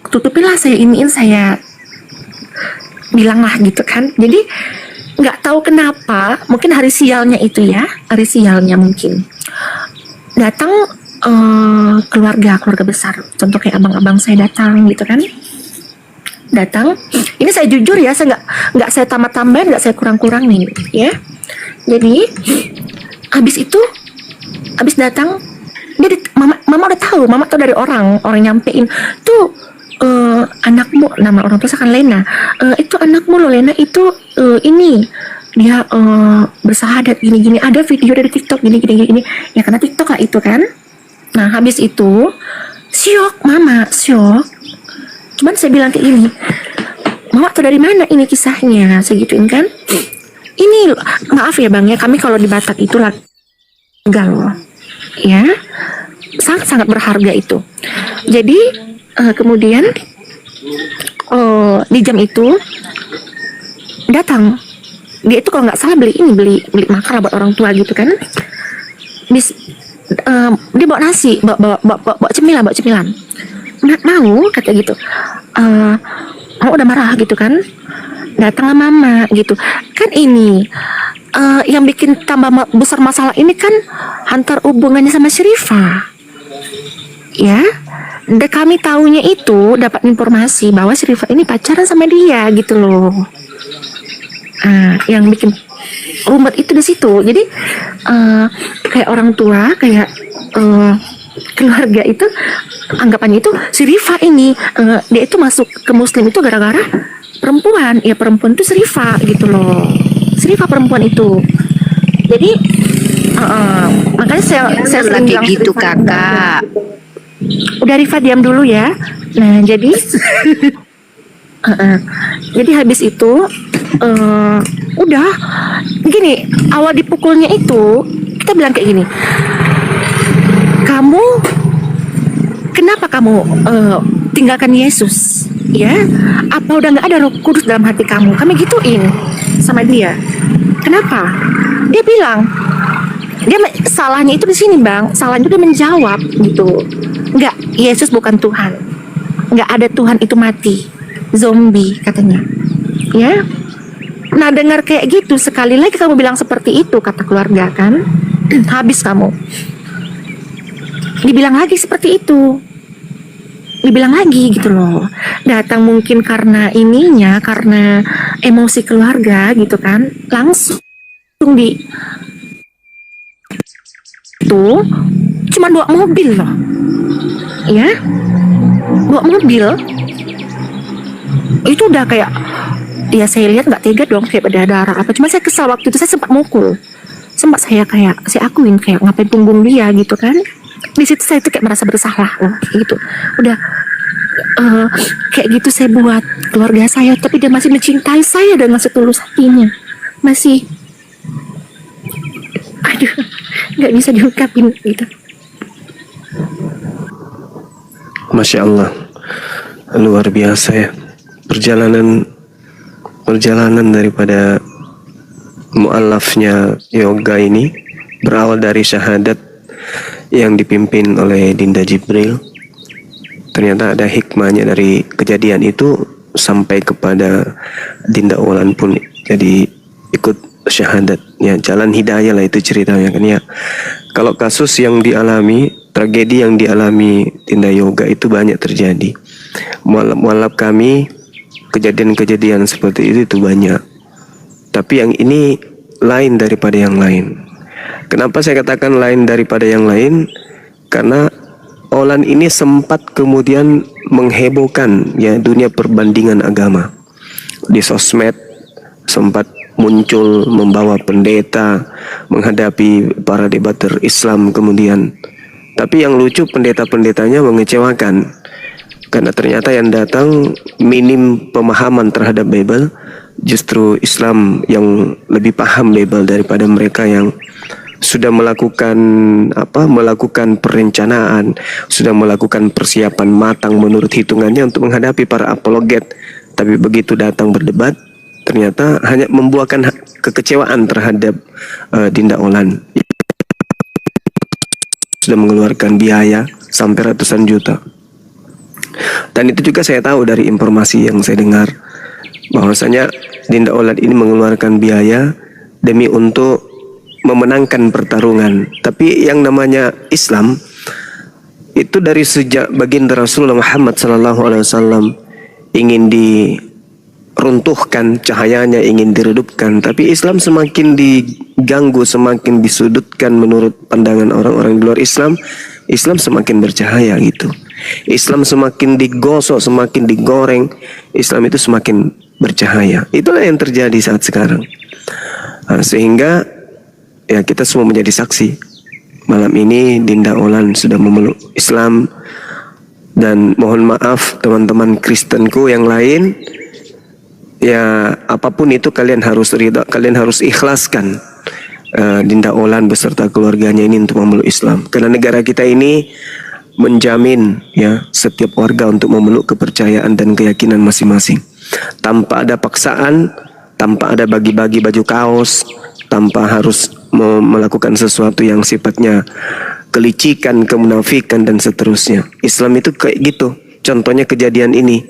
tutupin lah, saya iniin, saya bilang lah gitu kan. Jadi nggak tahu kenapa, mungkin hari sialnya mungkin datang keluarga besar, contoh kayak abang-abang saya datang gitu kan. Datang, ini saya jujur ya, saya nggak saya tambah-tambahin, nggak saya kurang-kurangin ya. Jadi habis datang dia mama udah tahu, dari orang nyampein tuh, anakmu, nama orang tua kan Lena, itu anakmu loh, Lena itu ini dia bersahadat gini, ada video dari TikTok gini ya, karena TikTok lah itu kan. Nah habis itu mama syok. Cuman saya bilang kayak gini, mama tuh dari mana ini kisahnya, segituin kan. Ini maaf ya Bang ya, kami kalau di Batak itu loh ya, sangat berharga itu. Jadi kemudian di jam itu datang dia itu, kalau nggak salah beli makan buat orang tua gitu kan. Dia bawa nasi, bawa cemilan. Mau kata gitu, mama udah marah gitu kan, datanglah mama gitu kan. Ini yang bikin tambah besar masalah ini kan antar hubungannya sama Syarifah ya. Dan kami tahunya itu dapat informasi bahwa Syarifah ini pacaran sama dia gitu loh. Yang bikin rumit itu di situ. Jadi kayak orang tua, kayak keluarga itu anggapannya itu Syarifah ini dia itu masuk ke Muslim itu gara-gara perempuan. Ya perempuan itu Syarifah gitu loh. Syarifah perempuan itu. Jadi makanya saya sering bilang gitu Syarifah, kakak. Udah Rifa diam dulu ya. Nah jadi jadi habis itu udah gini, awal dipukulnya itu kita bilang kayak gini, kenapa kamu tinggalkan Yesus ya, apa udah nggak ada Roh Kudus dalam hati kamu, kami gituin sama dia. Kenapa? Dia bilang salahnya itu di sini Bang, salahnya dia menjawab gitu, nggak, Yesus bukan Tuhan, nggak ada Tuhan itu mati, zombie katanya ya. Nah dengar kayak gitu, sekali lagi kamu bilang seperti itu, kata keluarga kan, habis kamu. Dibilang lagi seperti itu, dibilang lagi gitu loh. Datang mungkin karena karena emosi keluarga gitu kan, langsung itu cuma 2 mobil loh ya, 2 mobil itu udah kayak, ya saya lihat nggak tega dong, kayak berdarah apa. Cuma saya kesal waktu itu, saya sempat mukul, saya akuin kayak ngapain punggung dia gitu kan. Di situ saya tuh kayak merasa bersalah loh gitu. Udah kayak gitu saya buat keluarga saya, tapi dia masih mencintai saya dengan setulus hatinya, masih, aduh, nggak bisa diungkapin gitu. Masya Allah, luar biasa ya perjalanan daripada mu'allafnya Yoga ini berawal dari syahadat yang dipimpin oleh Dinda Jibril. Ternyata ada hikmahnya dari kejadian itu sampai kepada Dinda Olan pun jadi ikut syahadat. Ya, jalan hidayah lah itu ceritanya kan ya. Kalau kasus yang dialami, tragedi yang dialami Dinda Yoga itu banyak terjadi. Mualaf kami kejadian-kejadian seperti itu banyak. Tapi yang ini lain daripada yang lain. Kenapa saya katakan lain daripada yang lain? Karena Olan ini sempat kemudian menghebohkan ya dunia perbandingan agama. Di sosmed sempat muncul membawa pendeta menghadapi para debater Islam kemudian. Tapi yang lucu pendeta-pendetanya mengecewakan. Karena ternyata yang datang minim pemahaman terhadap Bible. Justru Islam yang lebih paham Bible daripada mereka yang sudah melakukan perencanaan, sudah melakukan persiapan matang menurut hitungannya untuk menghadapi para apologet. Tapi begitu datang berdebat, ternyata hanya membuahkan kekecewaan terhadap Dinda Olan. Sudah mengeluarkan biaya sampai ratusan juta. Dan itu juga saya tahu dari informasi yang saya dengar, bahwasanya Dinda Olan ini mengeluarkan biaya demi untuk memenangkan pertarungan. Tapi yang namanya Islam itu dari sejak baginda Rasulullah Muhammad SAW ingin diruntuhkan cahayanya, ingin diredupkan. Tapi Islam semakin diganggu, semakin disudutkan menurut pandangan orang-orang di luar Islam. Islam semakin bercahaya gitu. Islam semakin digosok, semakin digoreng, Islam itu semakin bercahaya. Itulah yang terjadi saat sekarang. Sehingga ya kita semua menjadi saksi. Malam ini Dinda Olan sudah memeluk Islam. Dan mohon maaf teman-teman Kristenku yang lain, ya apapun itu kalian harus ridha, kalian harus ikhlaskan Dinda Olan beserta keluarganya ini untuk memeluk Islam. Karena negara kita ini menjamin ya setiap warga untuk memeluk kepercayaan dan keyakinan masing-masing. Tanpa ada paksaan, tanpa ada bagi-bagi baju kaos, tanpa harus melakukan sesuatu yang sifatnya kelicikan, kemunafikan dan seterusnya. Islam itu kayak gitu. Contohnya kejadian ini.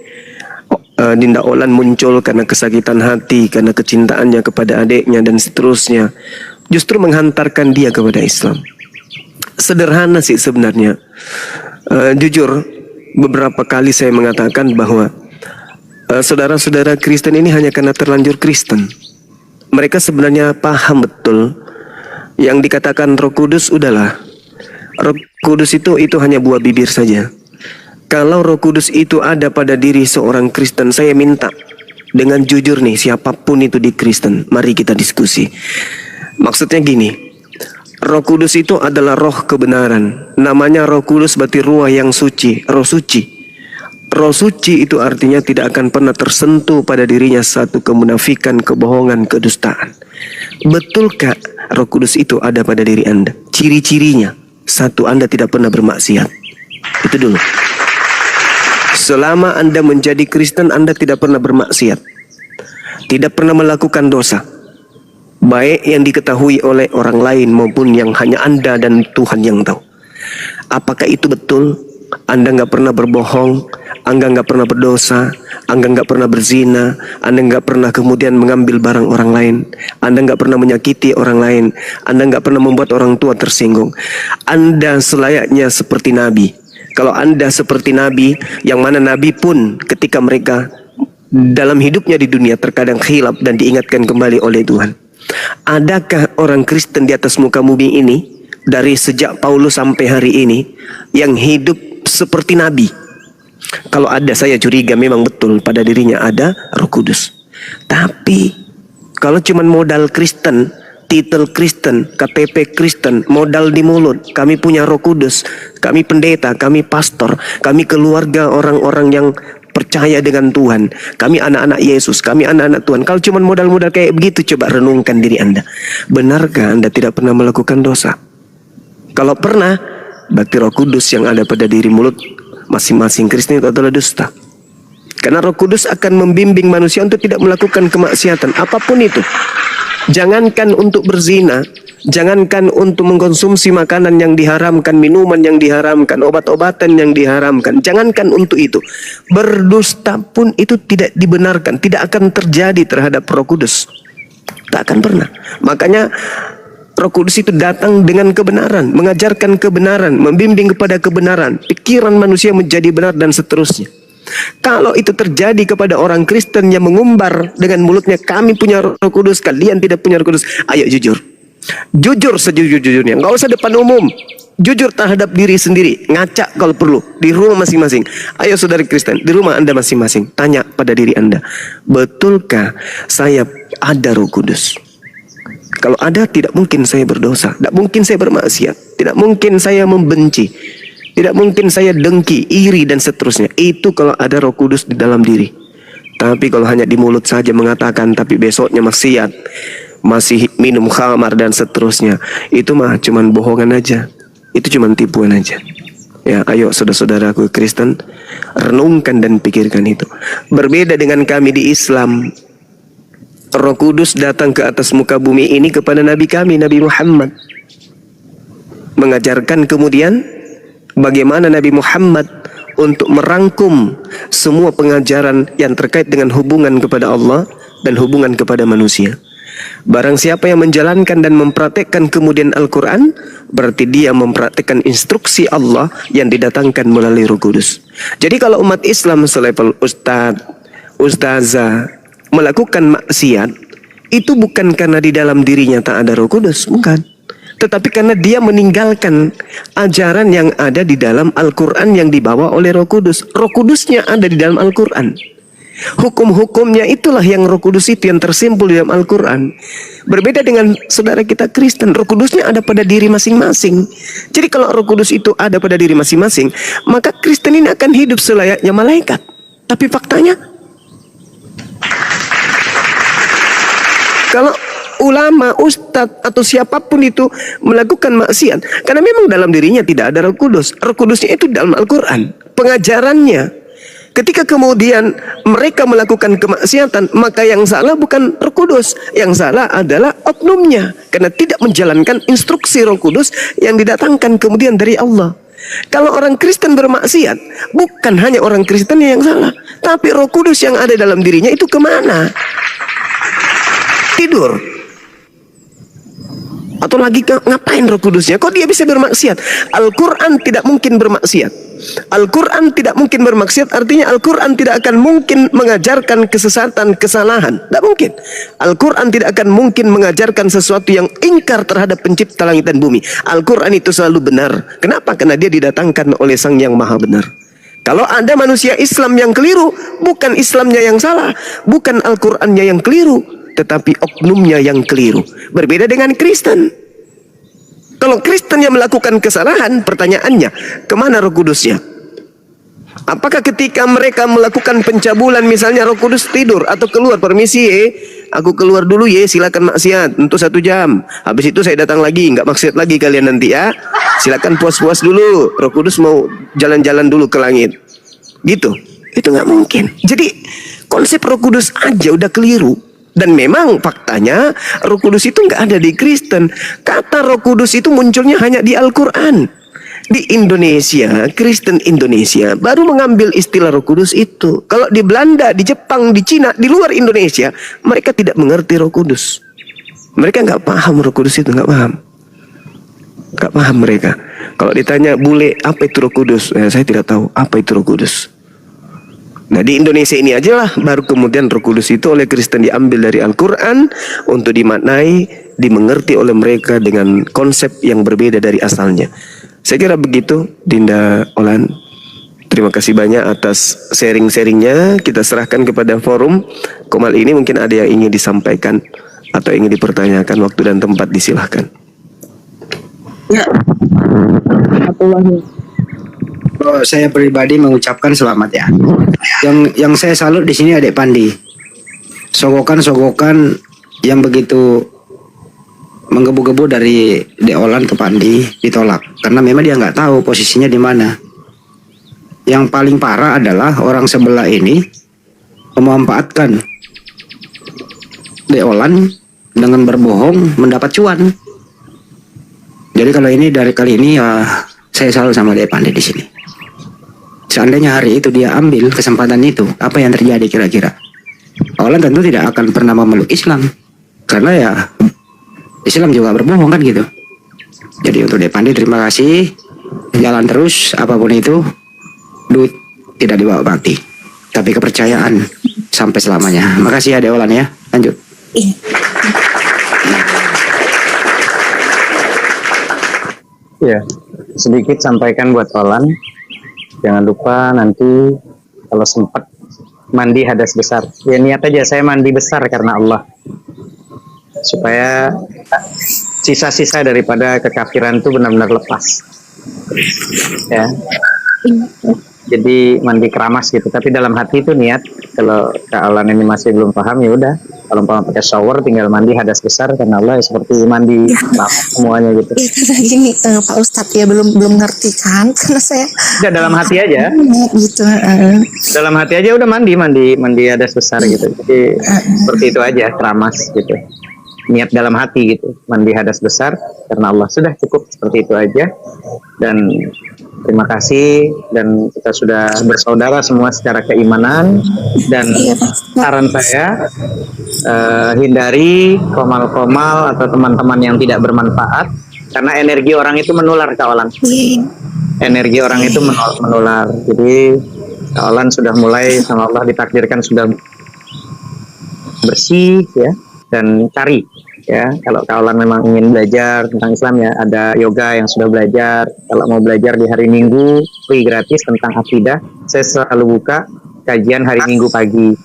Dinda Olan muncul karena kesakitan hati, karena kecintaannya kepada adiknya dan seterusnya. Justru menghantarkan dia kepada Islam. Sederhana sih sebenarnya. Jujur, beberapa kali saya mengatakan bahwa saudara-saudara Kristen ini hanya karena terlanjur Kristen. Mereka sebenarnya paham betul yang dikatakan Roh Kudus. Udahlah, Roh Kudus itu hanya buah bibir saja. Kalau Roh Kudus itu ada pada diri seorang Kristen, saya minta dengan jujur nih, siapapun itu di Kristen, mari kita diskusi. Maksudnya gini, Roh Kudus itu adalah roh kebenaran. Namanya Roh Kudus berarti ruah yang suci, roh suci. Roh suci itu artinya tidak akan pernah tersentuh pada dirinya satu kemunafikan, kebohongan, kedustaan. Betulkah Roh Kudus itu ada pada diri Anda? Ciri-cirinya, satu, Anda tidak pernah bermaksiat. Itu dulu. Selama Anda menjadi Kristen, Anda tidak pernah bermaksiat, tidak pernah melakukan dosa, baik yang diketahui oleh orang lain maupun yang hanya Anda dan Tuhan yang tahu. Apakah itu betul? Anda nggak pernah berbohong, Anda nggak pernah berdosa, Anda nggak pernah berzina, Anda nggak pernah kemudian mengambil barang orang lain, Anda nggak pernah menyakiti orang lain, Anda nggak pernah membuat orang tua tersinggung. Anda selayaknya seperti Nabi. Kalau Anda seperti Nabi, yang mana Nabi pun ketika mereka dalam hidupnya di dunia terkadang khilaf dan diingatkan kembali oleh Tuhan. Adakah orang Kristen di atas muka bumi ini dari sejak Paulus sampai hari ini yang hidup seperti Nabi? Kalau ada, saya curiga memang betul pada dirinya ada Roh Kudus. Tapi kalau cuma modal Kristen, titel Kristen, KTP Kristen, modal di mulut, kami punya Roh Kudus, kami pendeta, kami pastor, kami keluarga orang-orang yang percaya dengan Tuhan, kami anak-anak Yesus, kami anak-anak Tuhan. Kalau cuma modal-modal kayak begitu, coba renungkan diri Anda. Benarkah Anda tidak pernah melakukan dosa? Kalau pernah, berarti Roh Kudus yang ada pada diri mulut masing-masing Kristen itu adalah dusta. Karena Roh Kudus akan membimbing manusia untuk tidak melakukan kemaksiatan apapun itu. Jangankan untuk berzina, Jangankan untuk mengkonsumsi makanan yang diharamkan, minuman yang diharamkan, obat-obatan yang diharamkan. Jangankan untuk itu. Berdusta pun itu tidak dibenarkan. Tidak akan terjadi terhadap Roh Kudus. Tak akan pernah. Makanya Roh Kudus itu datang dengan kebenaran, mengajarkan kebenaran, membimbing kepada kebenaran. Pikiran manusia menjadi benar dan seterusnya. Kalau itu terjadi kepada orang Kristen yang mengumbar dengan mulutnya, kami punya Roh Kudus, kalian tidak punya Roh Kudus. Ayo jujur. Jujur sejujur-jujurnya. Nggak usah depan umum. Jujur terhadap diri sendiri. Ngaca kalau perlu. Di rumah masing-masing. Ayo saudari Kristen, di rumah Anda masing-masing. Tanya pada diri Anda. Betulkah saya ada Roh Kudus? Kalau ada, tidak mungkin saya berdosa. Tidak mungkin saya bermaksiat. Tidak mungkin saya membenci. Tidak mungkin saya dengki, iri, dan seterusnya. Itu kalau ada Roh Kudus di dalam diri. Tapi kalau hanya di mulut saja mengatakan, tapi besoknya maksiat, masih minum khamar dan seterusnya, itu mah cuman bohongan aja. Itu cuman tipuan aja. Ya, ayo saudara-saudaraku Kristen, renungkan dan pikirkan itu. Berbeda dengan kami di Islam, Roh Kudus datang ke atas muka bumi ini kepada Nabi kami, Nabi Muhammad. Mengajarkan kemudian bagaimana Nabi Muhammad untuk merangkum semua pengajaran yang terkait dengan hubungan kepada Allah dan hubungan kepada manusia. Barang siapa yang menjalankan dan mempraktekkan kemudian Al-Quran, berarti dia mempraktekkan instruksi Allah yang didatangkan melalui Roh Kudus. Jadi kalau umat Islam selevel ustazah melakukan maksiat, itu bukan karena di dalam dirinya tak ada Roh Kudus, bukan. Tetapi karena dia meninggalkan ajaran yang ada di dalam Al-Quran yang dibawa oleh Roh Kudus. Roh Kudusnya ada di dalam Al-Quran. Hukum-hukumnya itulah yang Roh Kudus itu yang tersimpul di dalam Al-Quran. Berbeda dengan saudara kita Kristen, Roh Kudusnya ada pada diri masing-masing. Jadi kalau Roh Kudus itu ada pada diri masing-masing, maka Kristen ini akan hidup selayaknya malaikat. Tapi faktanya, kalau ulama, ustadz, atau siapapun itu melakukan maksiat, karena memang dalam dirinya tidak ada Roh Kudus. Roh Kudusnya itu dalam Al-Quran, pengajarannya. Ketika kemudian mereka melakukan kemaksiatan, maka yang salah bukan Roh Kudus, yang salah adalah oknumnya, karena tidak menjalankan instruksi Roh Kudus yang didatangkan kemudian dari Allah. Kalau orang Kristen bermaksiat, bukan hanya orang Kristen yang salah, tapi Roh Kudus yang ada dalam dirinya itu kemana? Tidur? Atau lagi ngapain Roh Kudusnya? Kok dia bisa bermaksiat? Al-Quran tidak mungkin bermaksiat. Al-Quran tidak mungkin bermaksiat, artinya Al-Quran tidak akan mungkin mengajarkan kesesatan, kesalahan. Tidak mungkin. Al-Quran tidak akan mungkin mengajarkan sesuatu yang ingkar terhadap pencipta langit dan bumi. Al-Quran itu selalu benar. Kenapa? Karena dia didatangkan oleh Sang Yang Maha Benar. Kalau ada manusia Islam yang keliru, bukan Islamnya yang salah, bukan Al-Qurannya yang keliru, tetapi oknumnya yang keliru. Berbeda dengan Kristen. Kalau Kristen yang melakukan kesalahan, pertanyaannya, kemana Roh Kudusnya? Apakah ketika mereka melakukan pencabulan, misalnya Roh Kudus tidur atau keluar, permisi aku keluar dulu silakan maksiat untuk 1 jam. Habis itu saya datang lagi, nggak maksiat lagi kalian nanti ya. Silakan puas-puas dulu, Roh Kudus mau jalan-jalan dulu ke langit. Gitu, itu nggak mungkin. Jadi konsep Roh Kudus aja udah keliru. Dan memang faktanya Roh Kudus itu nggak ada di Kristen. Kata Roh Kudus itu munculnya hanya di Al-Quran. Di Indonesia, Kristen Indonesia baru mengambil istilah Roh Kudus itu. Kalau di Belanda, di Jepang, di Cina, di luar Indonesia, mereka tidak mengerti Roh Kudus. Mereka nggak paham Roh Kudus itu, nggak paham. Nggak paham mereka. Kalau ditanya bule apa itu Roh Kudus, saya tidak tahu apa itu Roh Kudus. Nah di Indonesia ini aja lah baru kemudian Roh Kudus itu oleh Kristen diambil dari Al-Quran untuk dimaknai, dimengerti oleh mereka dengan konsep yang berbeda dari asalnya. Saya kira begitu, Dinda Olan. Terima kasih banyak atas sharing-sharingnya. Kita serahkan kepada forum Komal ini, mungkin ada yang ingin disampaikan atau ingin dipertanyakan, waktu dan tempat disilahkan. Ya. Oh, saya pribadi mengucapkan selamat ya. Yang saya salut di sini Adik Pandi. Sogokan-sogokan yang begitu menggebu-gebu dari Dek Olan ke Pandi ditolak karena memang dia nggak tahu posisinya di mana. Yang paling parah adalah orang sebelah ini memanfaatkan Dek Olan dengan berbohong mendapat cuan. Jadi kalau ini dari kali ini saya selalu sama Dek Pandi di sini. Seandainya hari itu dia ambil kesempatan itu, apa yang terjadi kira-kira? Olan tentu tidak akan pernah memeluk Islam, karena ya Islam juga berbohong kan gitu. Jadi untuk Dek Pandi terima kasih, jalan terus apapun itu, duit tidak dibawa bakti, tapi kepercayaan sampai selamanya. Makasih ya Dek Olan ya, lanjut. Ya, sedikit sampaikan buat Olan. Jangan lupa nanti kalau sempat mandi hadas besar. Ya niat aja saya mandi besar karena Allah. Supaya sisa-sisa daripada kekafiran itu benar-benar lepas. Ya. Jadi mandi keramas gitu. Tapi dalam hati itu niat. Kalau Kak Olan ini masih belum paham ya udah. Kalau mau pakai shower tinggal mandi hadas besar karena Allah ya seperti mandi keramas semuanya gitu. Ya karena gini Pak Ustadz ya belum ngerti kan karena saya Udah dalam hati aja. gitu. Dalam hati aja udah mandi hadas besar gitu. Jadi seperti itu aja keramas gitu. Niat dalam hati gitu, mandi hadas besar karena Allah. Sudah cukup seperti itu aja. Dan terima kasih, dan kita sudah bersaudara semua secara keimanan. Dan saran saya hindari komal-komal atau teman-teman yang tidak bermanfaat, karena energi orang itu menular, kawalan. Energi orang itu menular. Jadi kawalan sudah mulai sama Allah ditakdirkan sudah bersih ya, dan cari ya, kalau kawalan memang ingin belajar tentang Islam ya, ada yoga yang sudah belajar. Kalau mau belajar di hari Minggu free gratis tentang akidah, saya selalu buka kajian hari Minggu pagi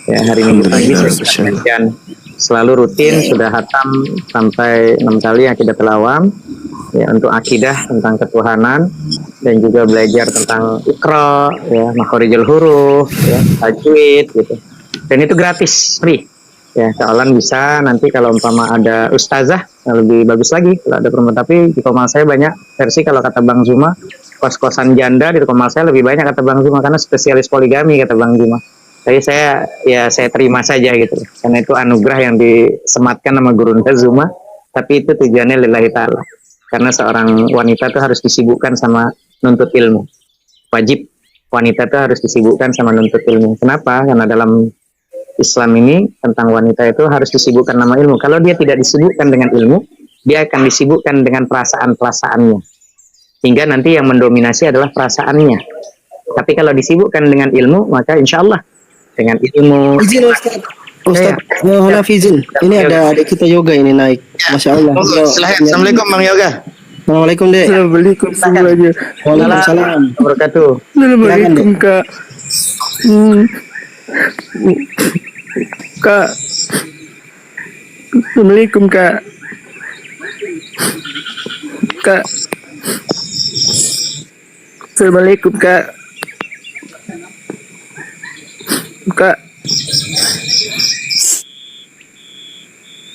ya, hari Minggu pagi saya kajian selalu rutin, sudah hatam sampai 6 kali akidatul awam ya, untuk akidah tentang ketuhanan, dan juga belajar tentang Iqra ya, makhorijul huruf ya, tajwid gitu, dan itu gratis free ya. Kawalan bisa nanti kalau umpama ada ustazah lebih bagus lagi kalau ada perempuan. Tapi di komal saya banyak versi, kalau kata Bang Zuma kos-kosan janda di komal saya lebih banyak kata Bang Zuma, karena spesialis poligami kata Bang Zuma. Tapi saya terima saja gitu, karena itu anugerah yang disematkan sama Guru Zuma. Tapi itu tujuannya lillahi ta'ala, karena seorang wanita itu harus disibukkan sama nuntut ilmu. Wajib wanita itu harus disibukkan sama nuntut ilmu. Kenapa? Karena dalam Islam ini tentang wanita itu harus disibukkan nama ilmu. Kalau dia tidak disibukkan dengan ilmu, dia akan disibukkan dengan perasaan-perasaannya, hingga nanti yang mendominasi adalah perasaannya. Tapi kalau disibukkan dengan ilmu, maka insya Allah dengan ilmu. Izin Ustaz, mohon maaf izin. Ini ada adik kita yoga ini naik. Masya Allah. Assalamualaikum Bang Yoga. Assalamualaikum Dek. Assalamualaikum semuanya. Waalaikumsalam. Wabarakatuh. Assalamualaikum Kak. Kak. Assalamualaikum Kak. Kak. Assalamualaikum Kak. Kak.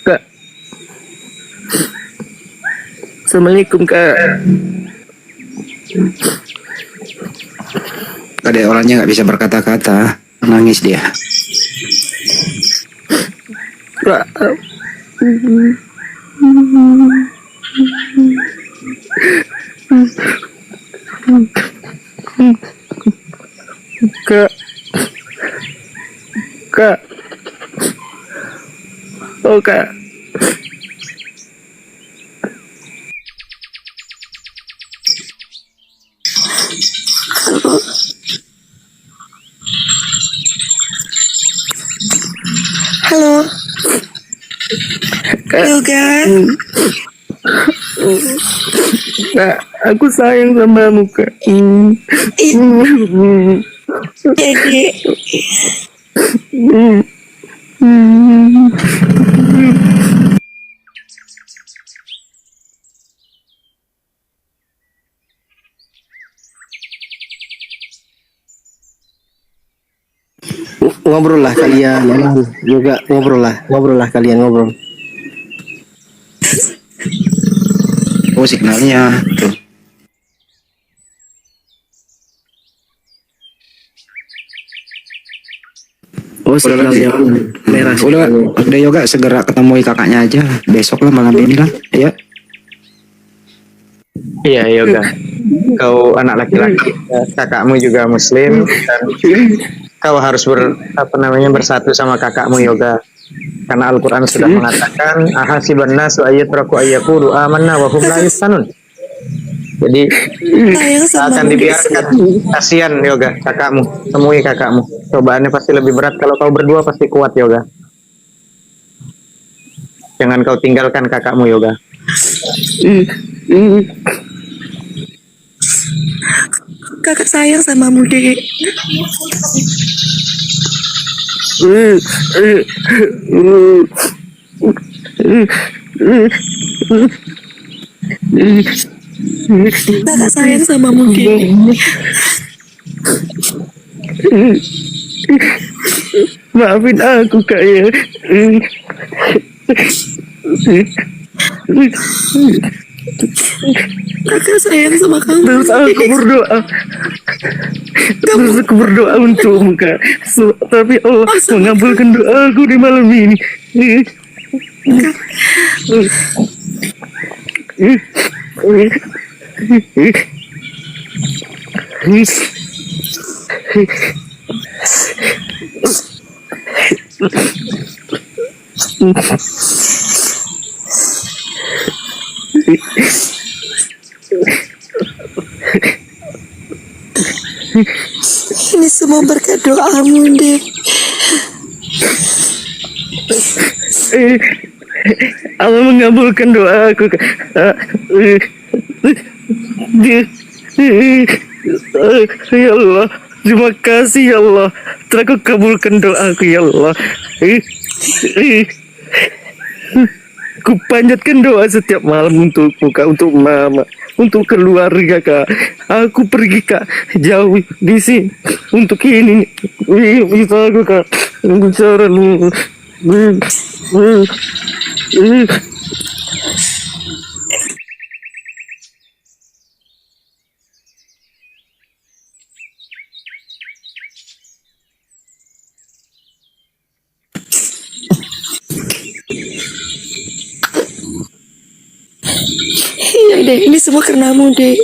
Kak. Assalamualaikum Kak. Ada orangnya nggak bisa berkata-kata, nangis dia. Kak. Kak. Kak. Oh Kak. Halo. Kak. Yoga. Kak, aku sayang sama Kak. Jadi Ngobrol lah kalian. Yoga ngobrol lah kalian ngobrol. Oh signalnya tuh. Oh signalnya merah. Udah yoga segera ketemui kakaknya aja. Besok lah malam ini lah. Ya. Iya, yoga. Kau anak laki-laki, kakakmu juga muslim, dan kau harus bersatu sama kakakmu, yoga. Karena Al-Quran sudah mengatakan, ahasiban nasu ayyatraku ayyaqulu amanna wa hum la yuftanun. Jadi Sayang tak sama akan Mundi. dibiarkan. Kasihan, yoga, kakakmu. Temui kakakmu. Cobaannya pasti lebih berat. Kalau kau berdua pasti kuat, yoga. Jangan kau tinggalkan kakakmu, yoga. Kakak sayang sama Mundi. Kakak sayang sama Mundi. Maafin aku kak ya. Kakak sayang sama kamu. Terus aku berdoa. Terus aku berdoa untukmu kak. Tapi Allah mengabulkan doaku di malam ini. Ini semua berkat doamu, Dek. Allah mengabulkan doaku kak. Ya Allah, terima kasih ya Allah. Telah kau kabulkan doaku ya Allah. Ku panjatkan doa setiap malam untukmu kak, untuk mama, untuk keluarga kak. Aku pergi kak jauh di sini untuk ini. Bisa aku kak bicara. Iya, Dek. Ini semua karenamu, Dek.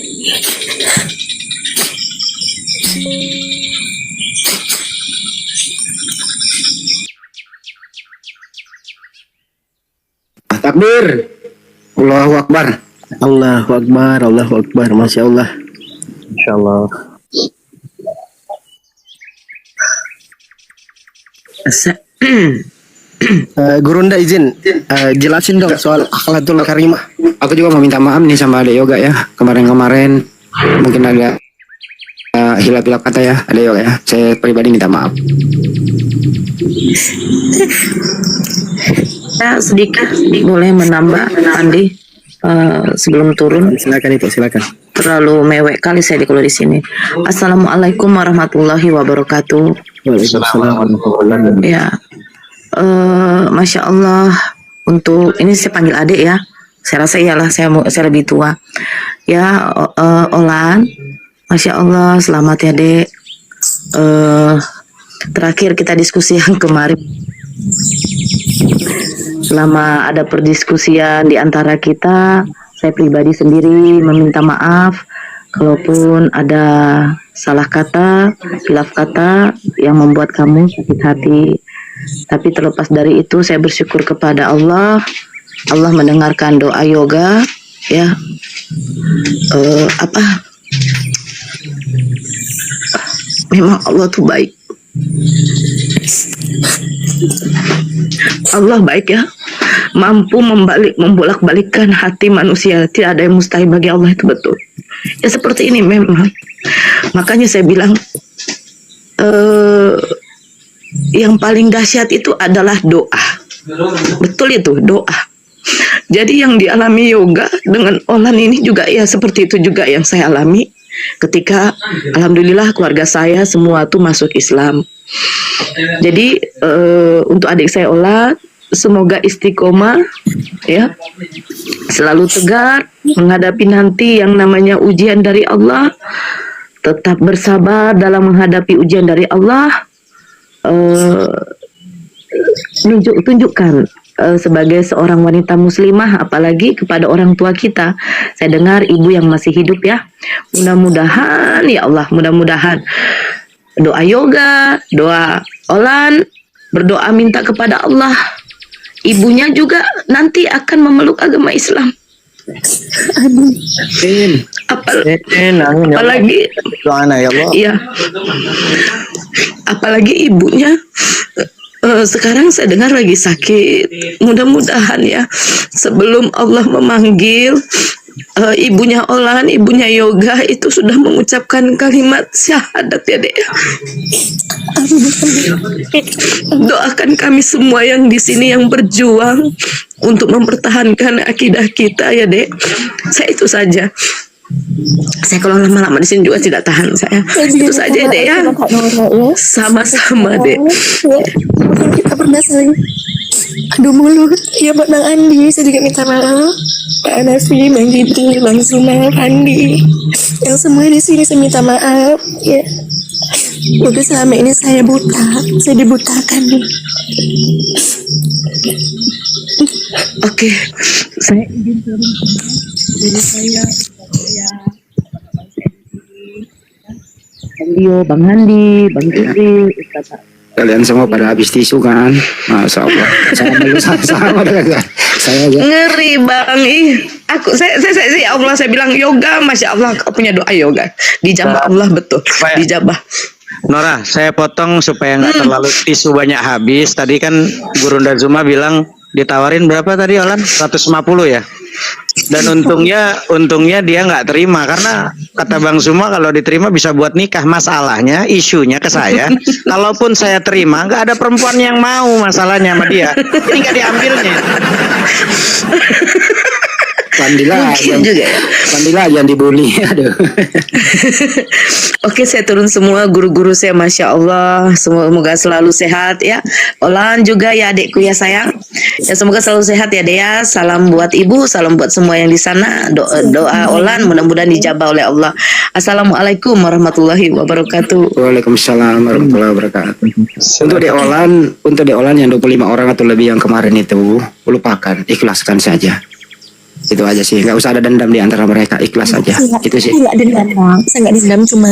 Takbir. Allahu Akbar. Allahu Akbar, Allahu Akbar, Masya Allah. Insyaallah. Gurunda izin jelasin dong soal akhlakul karimah. Aku juga mau minta maaf nih sama Adek Yoga ya. Kemarin-kemarin mungkin ada hilap-hilap kata ya, Adek Yoga ya. Saya pribadi minta maaf. Ya, sedikit boleh menambah, Andi, sebelum turun. Silakan itu, silakan. Terlalu mewek kali saya kalau di sini. Assalamualaikum warahmatullahi wabarakatuh. Waalaikumsalam. Ya, Masya Allah, untuk ini saya panggil adik ya. Saya rasa iyalah, saya lebih tua. Ya, Olan, Masya Allah, selamat ya dek. Terakhir kita diskusi yang kemarin. Selama ada perdiskusian di antara kita, saya pribadi sendiri meminta maaf kalaupun ada salah kata, khilaf kata yang membuat kamu sakit hati. Tapi terlepas dari itu, saya bersyukur kepada Allah. Allah mendengarkan doa yoga, ya. Memang Allah tuh baik. Allah baik ya, mampu membolak-balikkan hati manusia. Tidak ada yang mustahil bagi Allah, itu betul. Ya seperti ini memang. Makanya saya bilang yang paling dahsyat itu adalah doa. Betul itu, doa. Jadi yang dialami yoga dengan Olan ini juga ya seperti itu juga yang saya alami ketika alhamdulillah keluarga saya semua tuh masuk Islam. Jadi untuk adik saya Olan, semoga istiqomah ya, selalu tegar menghadapi nanti yang namanya ujian dari Allah, tetap bersabar dalam menghadapi ujian dari Allah. Tunjukkan sebagai seorang wanita muslimah, apalagi kepada orang tua kita. Saya dengar ibu yang masih hidup ya. Mudah-mudahan ya Allah, mudah-mudahan doa yoga, doa Olan, berdoa minta kepada Allah. Ibunya juga nanti akan memeluk agama Islam. Apalagi ya Allah. Iya. Apalagi ibunya sekarang saya dengar lagi sakit. Mudah-mudahan ya sebelum Allah memanggil ibunya Olan, ibunya Yoga itu sudah mengucapkan kalimat syahadat ya Dek. Doakan kami semua yang di sini yang berjuang untuk mempertahankan akidah kita ya Dek. Saya itu saja. Saya kalau lama-lama di sini juga tidak tahan saya. Itu saja Dek ya. Sama-sama Dek. Mungkin kita pernah saling adu mulut ya buat Bang Andi. Saya juga minta maaf Pak Anafi, Bang Gidri, Bang Zuma, Andi, yang semua di sini saya minta maaf ya. Mungkin selama ini saya buta, saya dibutakan. Oke, saya izin turun dari saya Bang Dio, Bang Andi, Bang Gidri, Ustaz. Kalian semua pada habis tisu kan? Masya Allah. Sama dengan saya aja. Ngeri Bang, saya ya Allah, saya bilang yoga, Masya Allah, kau punya doa yoga, dijabah Allah betul, dijabah. Nora, saya potong supaya nggak terlalu tisu banyak habis. Tadi kan Gurunda Zuma bilang ditawarin berapa tadi Olan? 150 ya. Dan untungnya dia nggak terima karena kata Bang Zuma kalau diterima bisa buat nikah. Masalahnya isunya ke saya. Kalaupun saya terima nggak ada perempuan yang mau, masalahnya sama dia. Ini nggak diambilnya. Pandila yang dibully. Aduh. Oke, saya turun semua guru-guru saya, Masya Allah, semoga selalu sehat ya. Olan juga ya adikku ya sayang, ya semoga selalu sehat ya Dea. Salam buat ibu, salam buat semua yang di sana. Doa Olan mudah-mudahan dijabah oleh Allah. Assalamualaikum warahmatullahi wabarakatuh. Waalaikumsalam warahmatullahi wabarakatuh. Untuk di Olan yang 25 orang atau lebih yang kemarin itu, lupakan, ikhlaskan saja. Itu aja sih, nggak usah ada dendam di antara mereka, ikhlas aja. Itu sih. Saya nggak dendam, Bang. Saya nggak dendam, cuma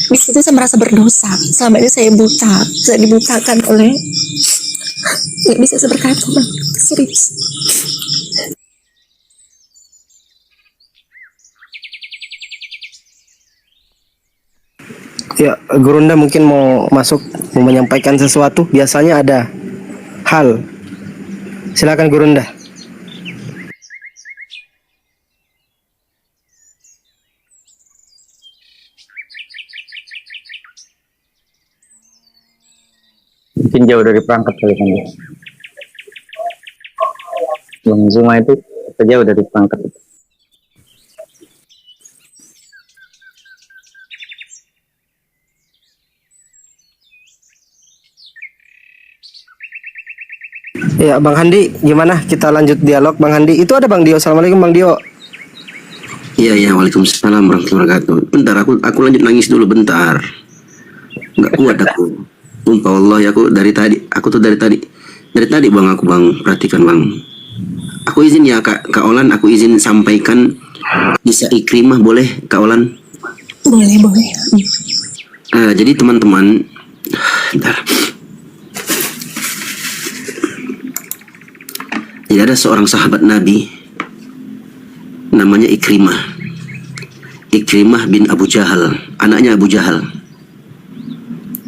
di situ saya merasa berdosa. Selama ini saya buta, saya dibutakan oleh nggak bisa saya berkata, Bang. Serius. Ya, Gurunda mungkin mau masuk, mau menyampaikan sesuatu. Biasanya ada hal. Silakan Gurunda. Mungkin jauh dari perangkat kali kan dia. Bang Zuma itu jauh dari perangkat. Ya, Bang Handi, gimana? Kita lanjut dialog, Bang Handi. Itu ada Bang Dio. Assalamualaikum, Bang Dio. Iya, waalaikumsalam warahmatullahi wabarakatuh. Bentar, aku lanjut nangis dulu bentar. Nggak kuat aku. Sumpah Allah ya, aku dari tadi Bang, aku Bang, perhatikan Bang. Aku izin ya Kak Olan, aku izin sampaikan bisa Ikrimah, boleh Kak Olan? Boleh. Jadi teman-teman, bentar. Jadi ada seorang sahabat Nabi namanya Ikrimah bin Abu Jahal, anaknya Abu Jahal.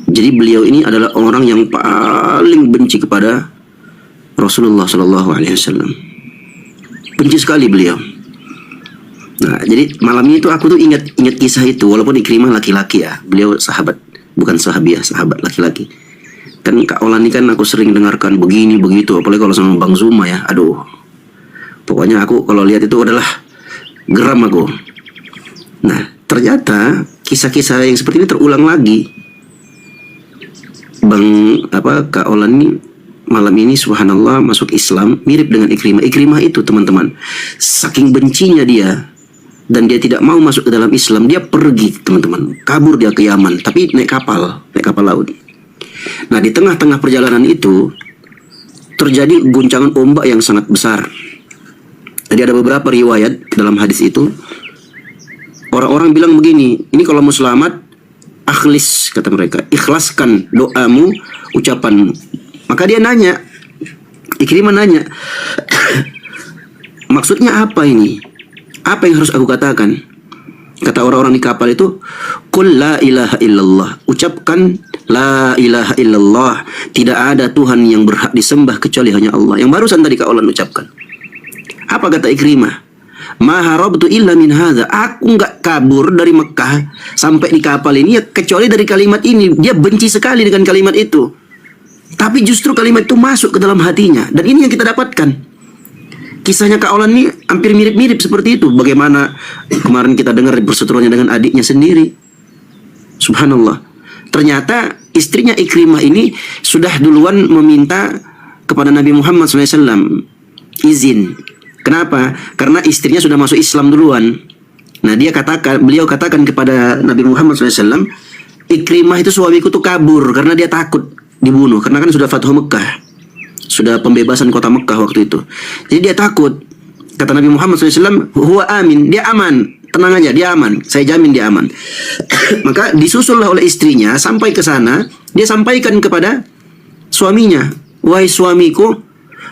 Jadi beliau ini adalah orang yang paling benci kepada Rasulullah Shallallahu Alaihi Wasallam. Benci sekali beliau. Nah, jadi malamnya itu aku tuh ingat kisah itu, walaupun Ikrimah laki-laki ya, beliau sahabat, bukan sahabiah, sahabat laki-laki. Kan Kak Olan ini kan aku sering dengarkan begini begitu, apalagi kalau sama Bang Zuma ya, aduh. Pokoknya aku kalau lihat itu adalah geram aku. Nah, ternyata kisah-kisah yang seperti ini terulang lagi. Kak Olan ini malam ini subhanallah masuk Islam, mirip dengan Ikrimah. Ikrimah itu teman-teman, saking bencinya dia dan dia tidak mau masuk ke dalam Islam, dia pergi teman-teman, kabur dia ke Yaman, tapi naik kapal laut. Nah, di tengah-tengah perjalanan itu terjadi guncangan ombak yang sangat besar. Jadi ada beberapa riwayat dalam hadis itu, orang-orang bilang begini, ini kalau mau selamat, akhlis, kata mereka, ikhlaskan doamu, ucapanmu. Maka dia nanya, Ikrimah nanya, maksudnya apa ini? Apa yang harus aku katakan? Kata orang-orang di kapal itu, Qul la ilaha illallah. Ucapkan la ilaha illallah. Tidak ada Tuhan yang berhak disembah kecuali hanya Allah. Yang barusan tadi Kak Olan ucapkan. Apa kata Ikrimah? Ma harabtu illa min hadza. Aku enggak kabur dari Mekah sampai di kapal ini ya kecuali dari kalimat ini. Dia benci sekali dengan kalimat itu. Tapi justru kalimat itu masuk ke dalam hatinya. Dan ini yang kita dapatkan. Kisahnya Kak Olan ini hampir mirip-mirip seperti itu. Bagaimana kemarin kita dengar perseteruannya dengan adiknya sendiri. Subhanallah. Ternyata istrinya Ikrimah ini sudah duluan meminta kepada Nabi Muhammad SAW izin. Kenapa? Karena istrinya sudah masuk Islam duluan. Nah beliau katakan kepada Nabi Muhammad SAW, Ikrimah itu suamiku tuh kabur karena dia takut dibunuh. Karena kan sudah Fathu Mekah. Sudah pembebasan kota Mekah waktu itu. Jadi dia takut. Kata Nabi Muhammad SAW, huwa amin, dia aman. Tenang aja, dia aman. Saya jamin dia aman. Maka disusullah oleh istrinya sampai ke sana. Dia sampaikan kepada suaminya, wahai suamiku,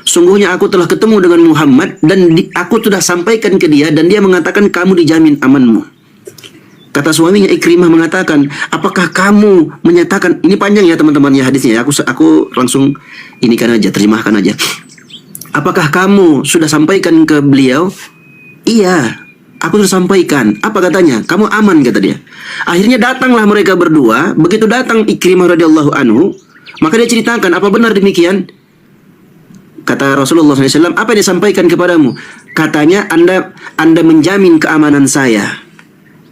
sungguhnya aku telah ketemu dengan Muhammad dan aku sudah sampaikan ke dia dan dia mengatakan kamu dijamin amanmu. Kata suaminya Ikrimah mengatakan, apakah kamu menyatakan, ini panjang ya teman-teman ya hadisnya, aku langsung inikan aja, terjemahkan aja. Apakah kamu sudah sampaikan ke beliau? Iya, aku sudah sampaikan. Apa katanya? Kamu aman, kata dia. Akhirnya datanglah mereka berdua. Begitu datang Ikrimah radhiyallahu anhu, maka dia ceritakan, apa benar demikian? Kata Rasulullah SAW, apa yang disampaikan kepadamu? Katanya, Anda menjamin keamanan saya.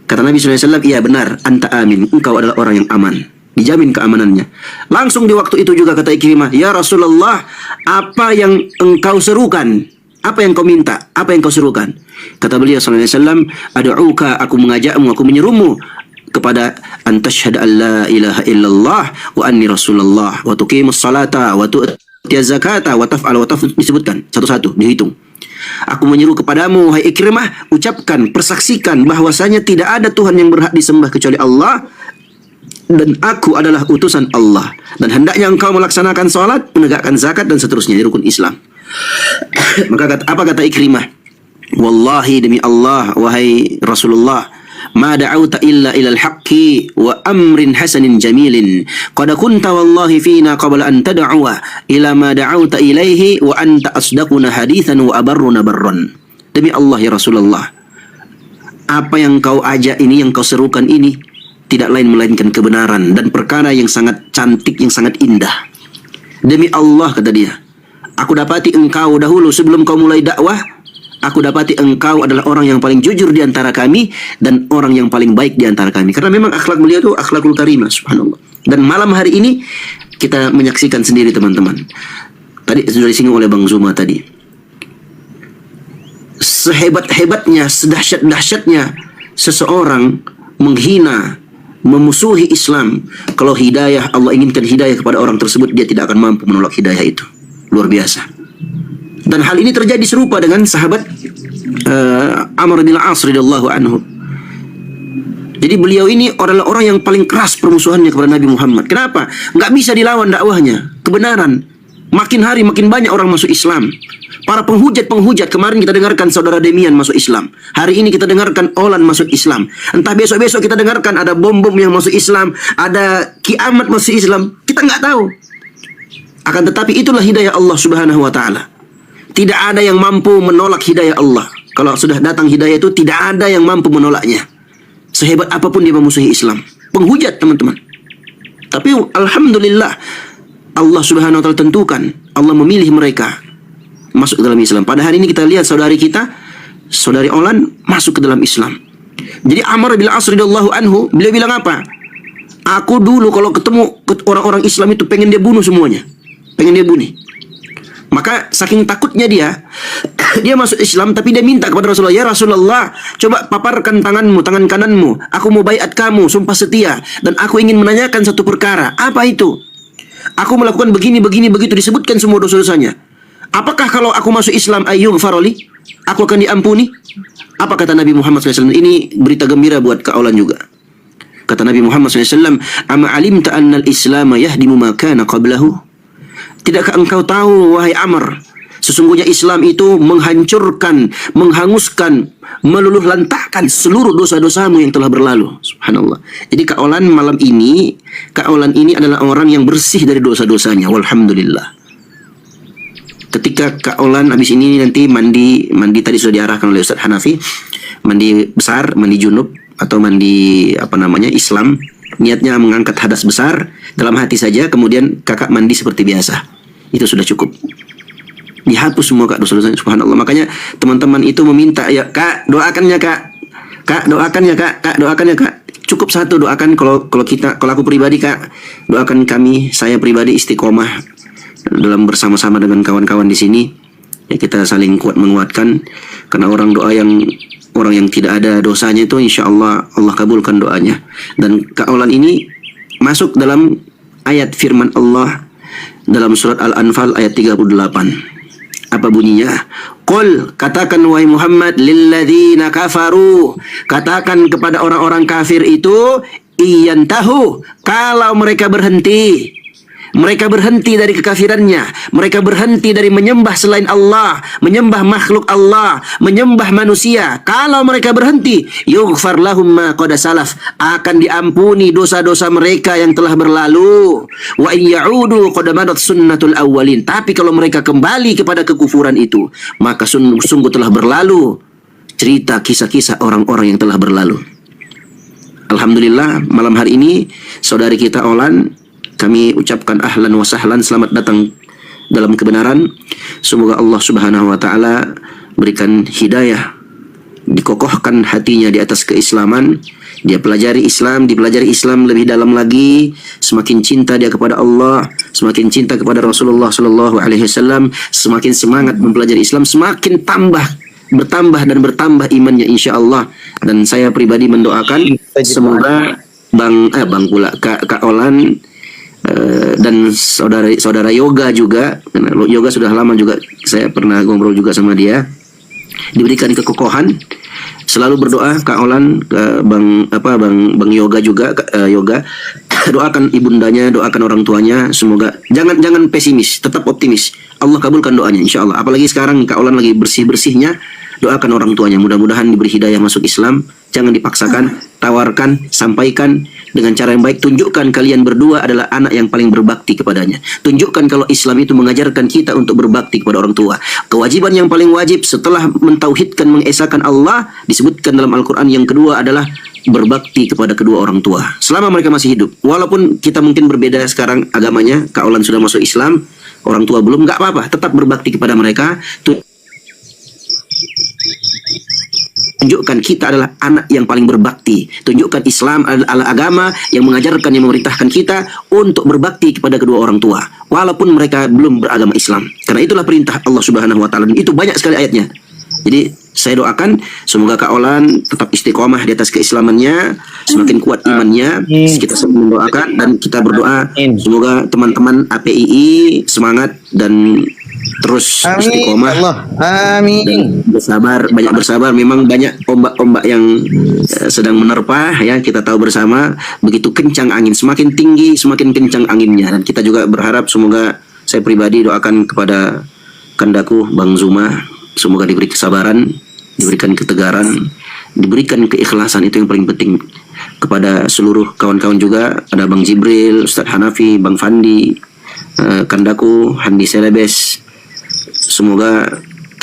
Kata Nabi SAW, iya benar, anta amin, engkau adalah orang yang aman. Dijamin keamanannya. Langsung di waktu itu juga kata Ikrimah, ya Rasulullah, apa yang engkau serukan? Apa yang kau minta? Apa yang kau serukan? Kata beliau SAW, adu'uka, aku mengajakmu, aku menyerumu kepada antashhad an la ilaha illallah wa anni rasulullah wa tuqimus salata wa tu'tiyaz zakata wa taf'al wa taf'al, disebutkan satu-satu, dihitung. Aku menyeru kepadamu, hai Ikrimah, ucapkan, persaksikan bahwasanya tidak ada Tuhan yang berhak disembah kecuali Allah dan aku adalah utusan Allah dan hendaknya engkau melaksanakan salat, menegakkan zakat dan seterusnya di rukun Islam. Maka apa kata Ikrimah? Wallahi demi Allah, wahai Rasulullah, ma da'auta illa ilal haqqi wa amrin hasanin jamilin qad kunta wallahi fina qabla an tad'uwa ila ma da'auta ilaihi wa anta asdaquna hadithan wa abarruna barran. Demi Allah ya Rasulullah, apa yang kau ajak ini, yang kau serukan ini tidak lain melainkan kebenaran dan perkara yang sangat cantik, yang sangat indah. Demi Allah, kata dia, aku dapati engkau dahulu sebelum kau mulai dakwah, aku dapati engkau adalah orang yang paling jujur di antara kami dan orang yang paling baik di antara kami. Karena memang akhlak beliau itu akhlakul karimah, subhanallah. Dan malam hari ini kita menyaksikan sendiri teman-teman. Tadi sudah disinggung oleh Bang Zuma tadi. Sehebat-hebatnya, sedahsyat-dahsyatnya seseorang menghina, memusuhi Islam, kalau hidayah, Allah inginkan hidayah kepada orang tersebut, dia tidak akan mampu menolak hidayah itu. Luar biasa. Dan hal ini terjadi serupa dengan sahabat Amr bin Al-As radhiyallahu anhu. Jadi beliau ini adalah orang yang paling keras permusuhannya kepada Nabi Muhammad. Kenapa? Nggak bisa dilawan dakwahnya, kebenaran. Makin hari makin banyak orang masuk Islam. Para penghujat, kemarin kita dengarkan saudara Demian masuk Islam. Hari ini kita dengarkan Olan masuk Islam. Entah besok-besok kita dengarkan ada bom-bom yang masuk Islam, ada kiamat masuk Islam. Kita nggak tahu. Akan tetapi itulah hidayah Allah Subhanahu wa taala. Tidak ada yang mampu menolak hidayah Allah. Kalau sudah datang hidayah itu tidak ada yang mampu menolaknya. Sehebat apapun dia memusuhi Islam. Penghujat teman-teman. Tapi alhamdulillah Allah Subhanahu wa taala tentukan, Allah memilih mereka masuk ke dalam Islam. Pada hari ini kita lihat saudari kita, saudari Olan masuk ke dalam Islam. Jadi Amr bin Al-As radhiyallahu anhu, beliau bilang apa? Aku dulu kalau ketemu orang-orang Islam itu pengen dia bunuh semuanya. Pengen dia bunuh. Maka saking takutnya dia masuk Islam, tapi dia minta kepada Rasulullah, ya Rasulullah, coba paparkan tanganmu, tangan kananmu. Aku mau baiat kamu, sumpah setia. Dan aku ingin menanyakan satu perkara. Apa itu? Aku melakukan begini, begitu, disebutkan semua dosa-dosanya. Apakah kalau aku masuk Islam ayyughfarali? Aku akan diampuni? Apa kata Nabi Muhammad SAW? Ini berita gembira buat Kak Olan juga. Kata Nabi Muhammad SAW, "Ama alimta anna al-Islam yahdimu ma kana qablahu?" Tidakkah engkau tahu, wahai Amr, sesungguhnya Islam itu menghancurkan, menghanguskan, meluluh lantahkan seluruh dosa-dosamu yang telah berlalu. Subhanallah. Jadi Kak Olan malam ini, Kak Olan ini adalah orang yang bersih dari dosa-dosanya. Walhamdulillah. Ketika Kak Olan habis ini nanti mandi tadi sudah diarahkan oleh Ustaz Hanafi, mandi besar, mandi junub atau mandi Islam, niatnya mengangkat hadas besar dalam hati saja, kemudian kakak mandi seperti biasa. Itu sudah cukup. Dihapus semua Kak dosa-dosanya, subhanallah. Makanya teman-teman itu meminta, ya Kak, doakan ya Kak. Kak, doakan ya Kak. Kak, doakan ya Kak. Cukup satu doakan, kalau aku pribadi Kak, doakan kami, saya pribadi istiqomah dalam bersama-sama dengan kawan-kawan di sini. Ya, kita saling kuat menguatkan, karena orang yang tidak ada dosanya itu insya Allah kabulkan doanya. Dan Kak Olan ini masuk dalam ayat firman Allah dalam surat Al-Anfal ayat 38. Apa bunyinya? Qul, katakan wahai Muhammad, lilladzina kafaru, katakan kepada orang-orang kafir itu, iyantahu, kalau mereka berhenti dari kekafirannya, mereka berhenti dari menyembah selain Allah, menyembah makhluk Allah, menyembah manusia. Kalau mereka berhenti, yughfar lahum ma qad salaf, akan diampuni dosa-dosa mereka yang telah berlalu. Wa in ya'udu qad madat sunnatul awwalin. Tapi kalau mereka kembali kepada kekufuran itu, maka sungguh telah berlalu cerita kisah-kisah orang-orang yang telah berlalu. Alhamdulillah, malam hari ini saudari kita Olan, kami ucapkan ahlan wa sahlan, selamat datang dalam kebenaran. Semoga Allah Subhanahu wa taala berikan hidayah, dikokohkan hatinya di atas keislaman. Dia dipelajari Islam lebih dalam lagi, semakin cinta dia kepada Allah, semakin cinta kepada Rasulullah sallallahu alaihi wasallam, semakin semangat mempelajari Islam, semakin bertambah imannya insyaallah. Dan saya pribadi mendoakan semoga Kak Olan dan saudara Yoga juga, Yoga sudah lama juga saya pernah ngobrol juga sama dia, diberikan kekokohan. Selalu berdoa Kak Olan, Bang Yoga juga, Yoga doakan ibundanya, doakan orang tuanya, semoga jangan pesimis, tetap optimis. Allah kabulkan doanya insyaallah. Apalagi sekarang Kak Olan lagi bersih-bersihnya, doakan orang tuanya, mudah-mudahan diberi hidayah masuk Islam. Jangan dipaksakan, tawarkan, sampaikan dengan cara yang baik. Tunjukkan kalian berdua adalah anak yang paling berbakti kepadanya. Tunjukkan kalau Islam itu mengajarkan kita untuk berbakti kepada orang tua. Kewajiban yang paling wajib setelah mentauhidkan, mengesahkan Allah, disebutkan dalam Al-Quran yang kedua adalah berbakti kepada kedua orang tua selama mereka masih hidup. Walaupun kita mungkin berbeda sekarang agamanya, Kak Olan sudah masuk Islam, orang tua belum, nggak apa-apa, tetap berbakti kepada mereka. Tunjukkan kita adalah anak yang paling berbakti. Tunjukkan Islam adalah agama yang mengajarkan, yang memerintahkan kita untuk berbakti kepada kedua orang tua, walaupun mereka belum beragama Islam. Karena itulah perintah Allah Subhanahu wa taala. Itu banyak sekali ayatnya. Jadi saya doakan semoga Kak Olan tetap istiqomah di atas keislamannya, semakin kuat imannya. Kita selalu mendoakan dan kita berdoa semoga teman-teman APII semangat dan terus istiqomah. Amin. Dan banyak bersabar. Memang banyak ombak-ombak yang sedang menerpa ya, kita tahu bersama. Begitu kencang angin, semakin tinggi semakin kencang anginnya. Dan kita juga berharap, semoga saya pribadi doakan kepada kandaku Bang Zuma, semoga diberi kesabaran, diberikan ketegaran, diberikan keikhlasan. Itu yang paling penting. Kepada seluruh kawan-kawan juga, ada Bang Jibril, Ustaz Hanafi, Bang Fandi, kandaku Handi Selebes, semoga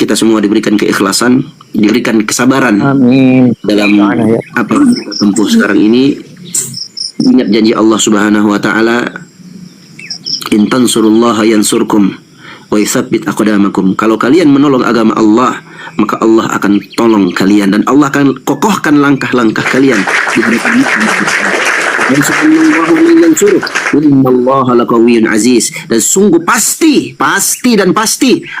kita semua diberikan keikhlasan, diberikan kesabaran. Amin. Dalam apa yang kita tempuh sekarang ini. Ingat janji Allah Subhanahu wa taala, in tansurullaha yansurkum wa yutsabbit aqdamakum. Kalau kalian menolong agama Allah, maka Allah akan tolong kalian dan Allah akan kokohkan langkah-langkah kalian. Yansurullahu man yansuruh. Innallaha laqawiyyun aziz. Dan sungguh pasti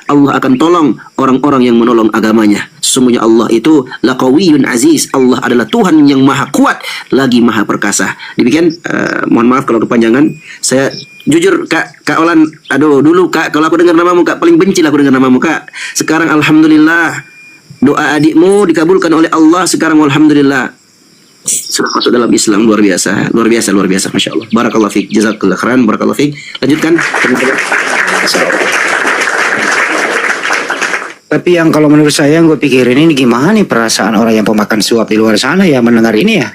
Allah akan tolong orang-orang yang menolong agamanya. Sesungguhnya Allah itu laqawiyyun aziz. Allah adalah Tuhan yang maha kuat lagi maha perkasa. Demikian, mohon maaf kalau kepanjangan. Saya jujur Kak Olan, aduh dulu Kak, kalau aku dengar namamu Kak, paling benci lah aku dengar namamu Kak. Sekarang alhamdulillah doa adikmu dikabulkan oleh Allah. Sekarang alhamdulillah sudah masuk dalam Islam. Luar biasa, Masya Allah. Barakallahu fiik, jazakallah khairan, barakallahu fiik. Lanjutkan. Tapi yang kalau menurut saya yang gue pikirin ini gimana nih perasaan orang yang pemakan suap di luar sana ya mendengar ini ya.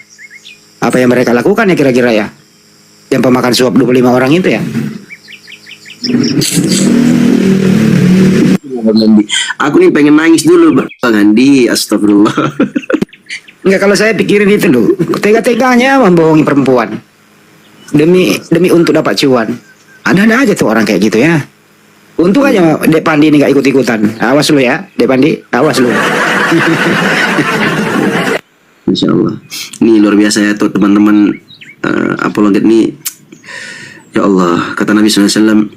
Apa yang mereka lakukan ya kira-kira ya? Yang pemakan suap 25 orang itu ya. Aku nih pengen nangis dulu Bang Andi, astagfirullah. Enggak, kalau saya pikirin itu loh, tega-teganya membohongi perempuan demi untuk dapat cuan. Ada aja tuh orang kayak gitu ya. Untung aja Dek Pandi ini gak ikut-ikutan. Awas lu ya, Dek Pandi, awas lu. Insya Allah. Ini luar biasa ya tuh teman-teman apologet nih. Ya Allah, kata Nabi SAW,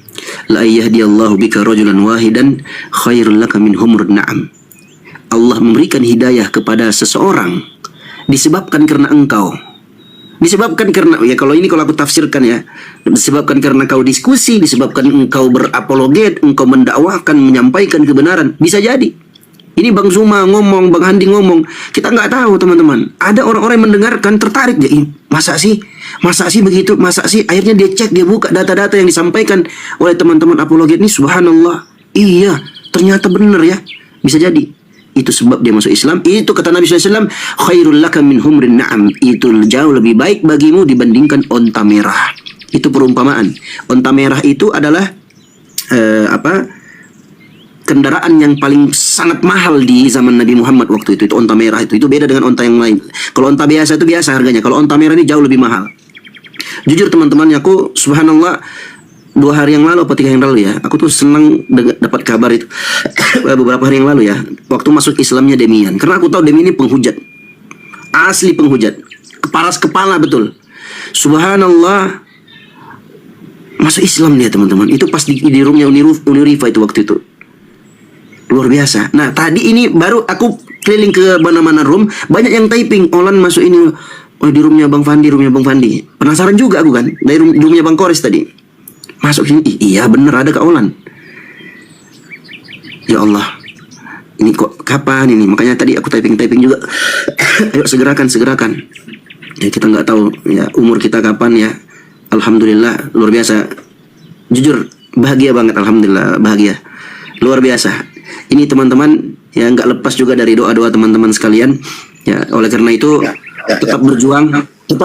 la yahdiyallahu bika rajulan wahidan khairul laka min humrun na'am. Allah memberikan hidayah kepada seseorang disebabkan karena engkau. Disebabkan karena, ya kalau aku tafsirkan ya, disebabkan karena kau diskusi, disebabkan engkau berapologet, engkau mendakwahkan, menyampaikan kebenaran. Bisa jadi. Ini Bang Zuma ngomong, Bang Handi ngomong, kita nggak tahu teman-teman. Ada orang-orang yang mendengarkan tertarik, ya, masa sih begitu, masa sih. Akhirnya dia cek, dia buka data-data yang disampaikan oleh teman-teman apologet ini. Subhanallah, iya, ternyata benar ya, bisa jadi. Itu sebab dia masuk Islam. Itu kata Nabi SAW, khairul laka min humrin na'am. Itu jauh lebih baik bagimu dibandingkan onta merah. Itu perumpamaan. Onta merah itu adalah kendaraan yang paling sangat mahal di zaman Nabi Muhammad waktu itu. Itu onta merah itu beda dengan onta yang lain. Kalau onta biasa itu biasa harganya. Kalau onta merah ini jauh lebih mahal. Jujur teman-teman, aku subhanallah 2 hari yang lalu atau 3 yang lalu ya, aku tuh senang dapat kabar itu beberapa hari yang lalu ya, waktu masuk Islamnya Demian. Karena aku tahu Demian ini penghujat, asli penghujat, keparas kepala betul. Subhanallah, masuk Islam dia teman-teman. Itu pas di roomnya Unirifa itu waktu itu, luar biasa. Nah tadi ini baru aku keliling ke mana-mana room, banyak yang typing, Olan masuk ini, oh di roomnya Bang Fandi, Penasaran juga aku kan, dari roomnya Bang Kores tadi. Masuk sini, iya bener ada Kak Olan. Ya Allah, ini kok kapan ini? Makanya tadi aku typing juga. Ayo segerakan. Ya kita nggak tahu ya umur kita kapan ya. Alhamdulillah luar biasa. Jujur bahagia banget, alhamdulillah bahagia. Luar biasa. Ini teman-teman ya nggak lepas juga dari doa-doa teman-teman sekalian. Ya oleh karena itu tetap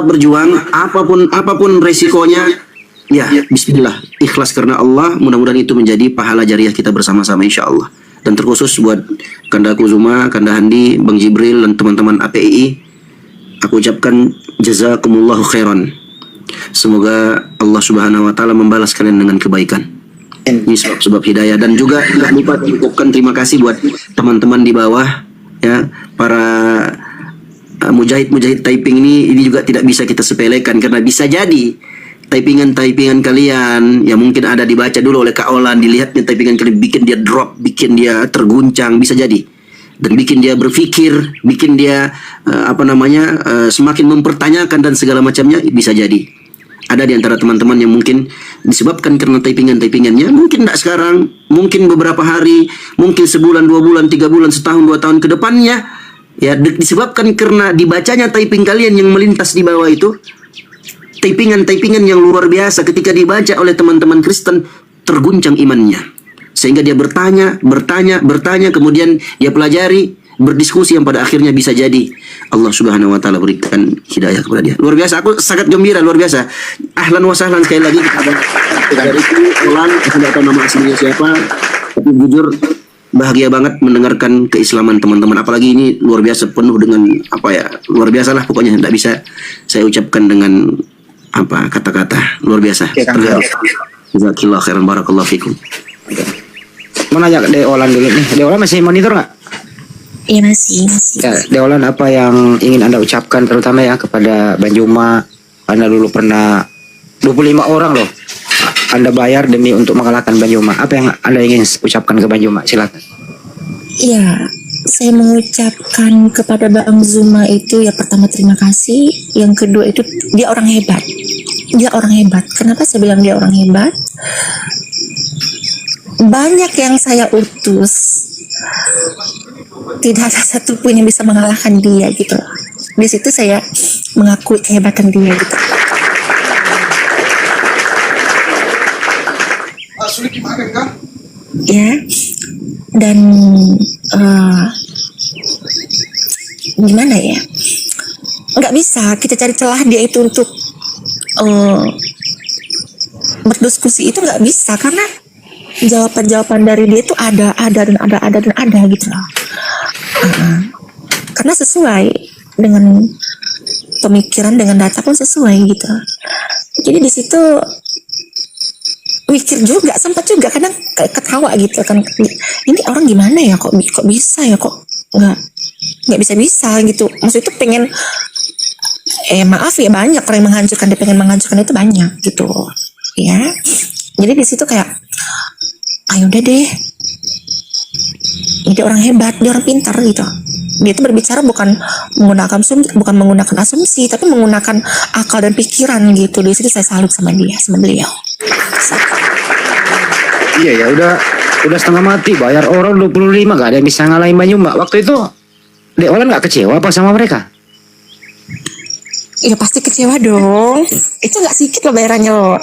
berjuang apapun resikonya. Ya, bismillah, ikhlas karena Allah. Mudah-mudahan itu menjadi pahala jariah kita bersama-sama insya Allah. Dan terkhusus buat Kanda Kuzuma, Kanda Handi, Bang Jibril dan teman-teman API, aku ucapkan jazakumullahu khairan. Semoga Allah Subhanahu wa taala membalas kalian dengan kebaikan. Ini sebab hidayah. Dan juga tidak lupa mengucapkan terima kasih buat teman-teman di bawah ya, para mujahid typing ini juga tidak bisa kita sepelekan, karena bisa jadi typingan kalian yang mungkin ada dibaca dulu oleh Kak Olan, dilihatnya typingan kalian bikin dia drop, bikin dia terguncang, bisa jadi, dan bikin dia berpikir, bikin dia semakin mempertanyakan dan segala macamnya, bisa jadi. Ada di antara teman-teman yang mungkin disebabkan karena typingannya, mungkin tidak sekarang, mungkin beberapa hari, mungkin sebulan, 2 bulan, 3 bulan, setahun, 2 tahun ke depannya, ya disebabkan karena dibacanya typing kalian yang melintas di bawah itu. Typingan yang luar biasa ketika dibaca oleh teman-teman Kristen, terguncang imannya. Sehingga dia bertanya, kemudian dia pelajari, berdiskusi, yang pada akhirnya bisa jadi Allah Subhanahu wa taala berikan hidayah kepada dia. Luar biasa, aku sangat gembira, luar biasa. Ahlan wa sahlan sekali lagi kepada Olan, aku tidak tahu nama aslinya siapa, tapi jujur bahagia banget mendengarkan keislaman teman-teman. Apalagi ini luar biasa, penuh dengan luar biasa lah pokoknya, tidak bisa saya ucapkan dengan kata-kata, luar biasa. Jazakallahu khairan, barakallahu fikum. Mau nanya ke De Olan dulu nih. De Olan masih monitor nggak? Iya masih. Ya, De Olan, apa yang ingin Anda ucapkan terutama ya kepada Bang Juma, Anda dulu pernah 25 orang loh Anda bayar demi untuk mengalahkan Banyuma. Apa yang Anda ingin ucapkan ke Banyuma? Silakan. Ya, saya mengucapkan kepada Bang Zuma itu ya pertama terima kasih. Yang kedua itu dia orang hebat. Dia orang hebat. Kenapa saya bilang dia orang hebat? Banyak yang saya utus, tidak ada satupun yang bisa mengalahkan dia gitu. Di situ saya mengakui kehebatan dia gitu. Ya, dan gimana ya? Nggak bisa kita cari celah dia itu untuk berdiskusi, itu nggak bisa karena jawaban-jawaban dari dia itu ada gitu loh. Karena sesuai dengan pemikiran, dengan data pun sesuai gitu. Jadi di situ mikir juga, sempat juga kadang kayak ketawa gitu kan, ini orang gimana ya, kok bisa ya, kok nggak bisa gitu. Maksudnya itu pengen maaf ya, banyak orang yang menghancurkan, dia pengen menghancurkan itu banyak gitu ya. Jadi di situ kayak ayo udah deh, dia orang hebat, dia orang pintar gitu. Dia itu berbicara bukan menggunakan asumsi, tapi menggunakan akal dan pikiran gitu. Di situ saya salut sama dia, sama beliau. Iya ya, udah setengah mati bayar orang 25, gak ada yang bisa ngalahin Banyuma. Waktu itu Dek Olan gak kecewa apa sama mereka? Ya pasti kecewa dong. Itu nggak sedikit loh bayarannya loh.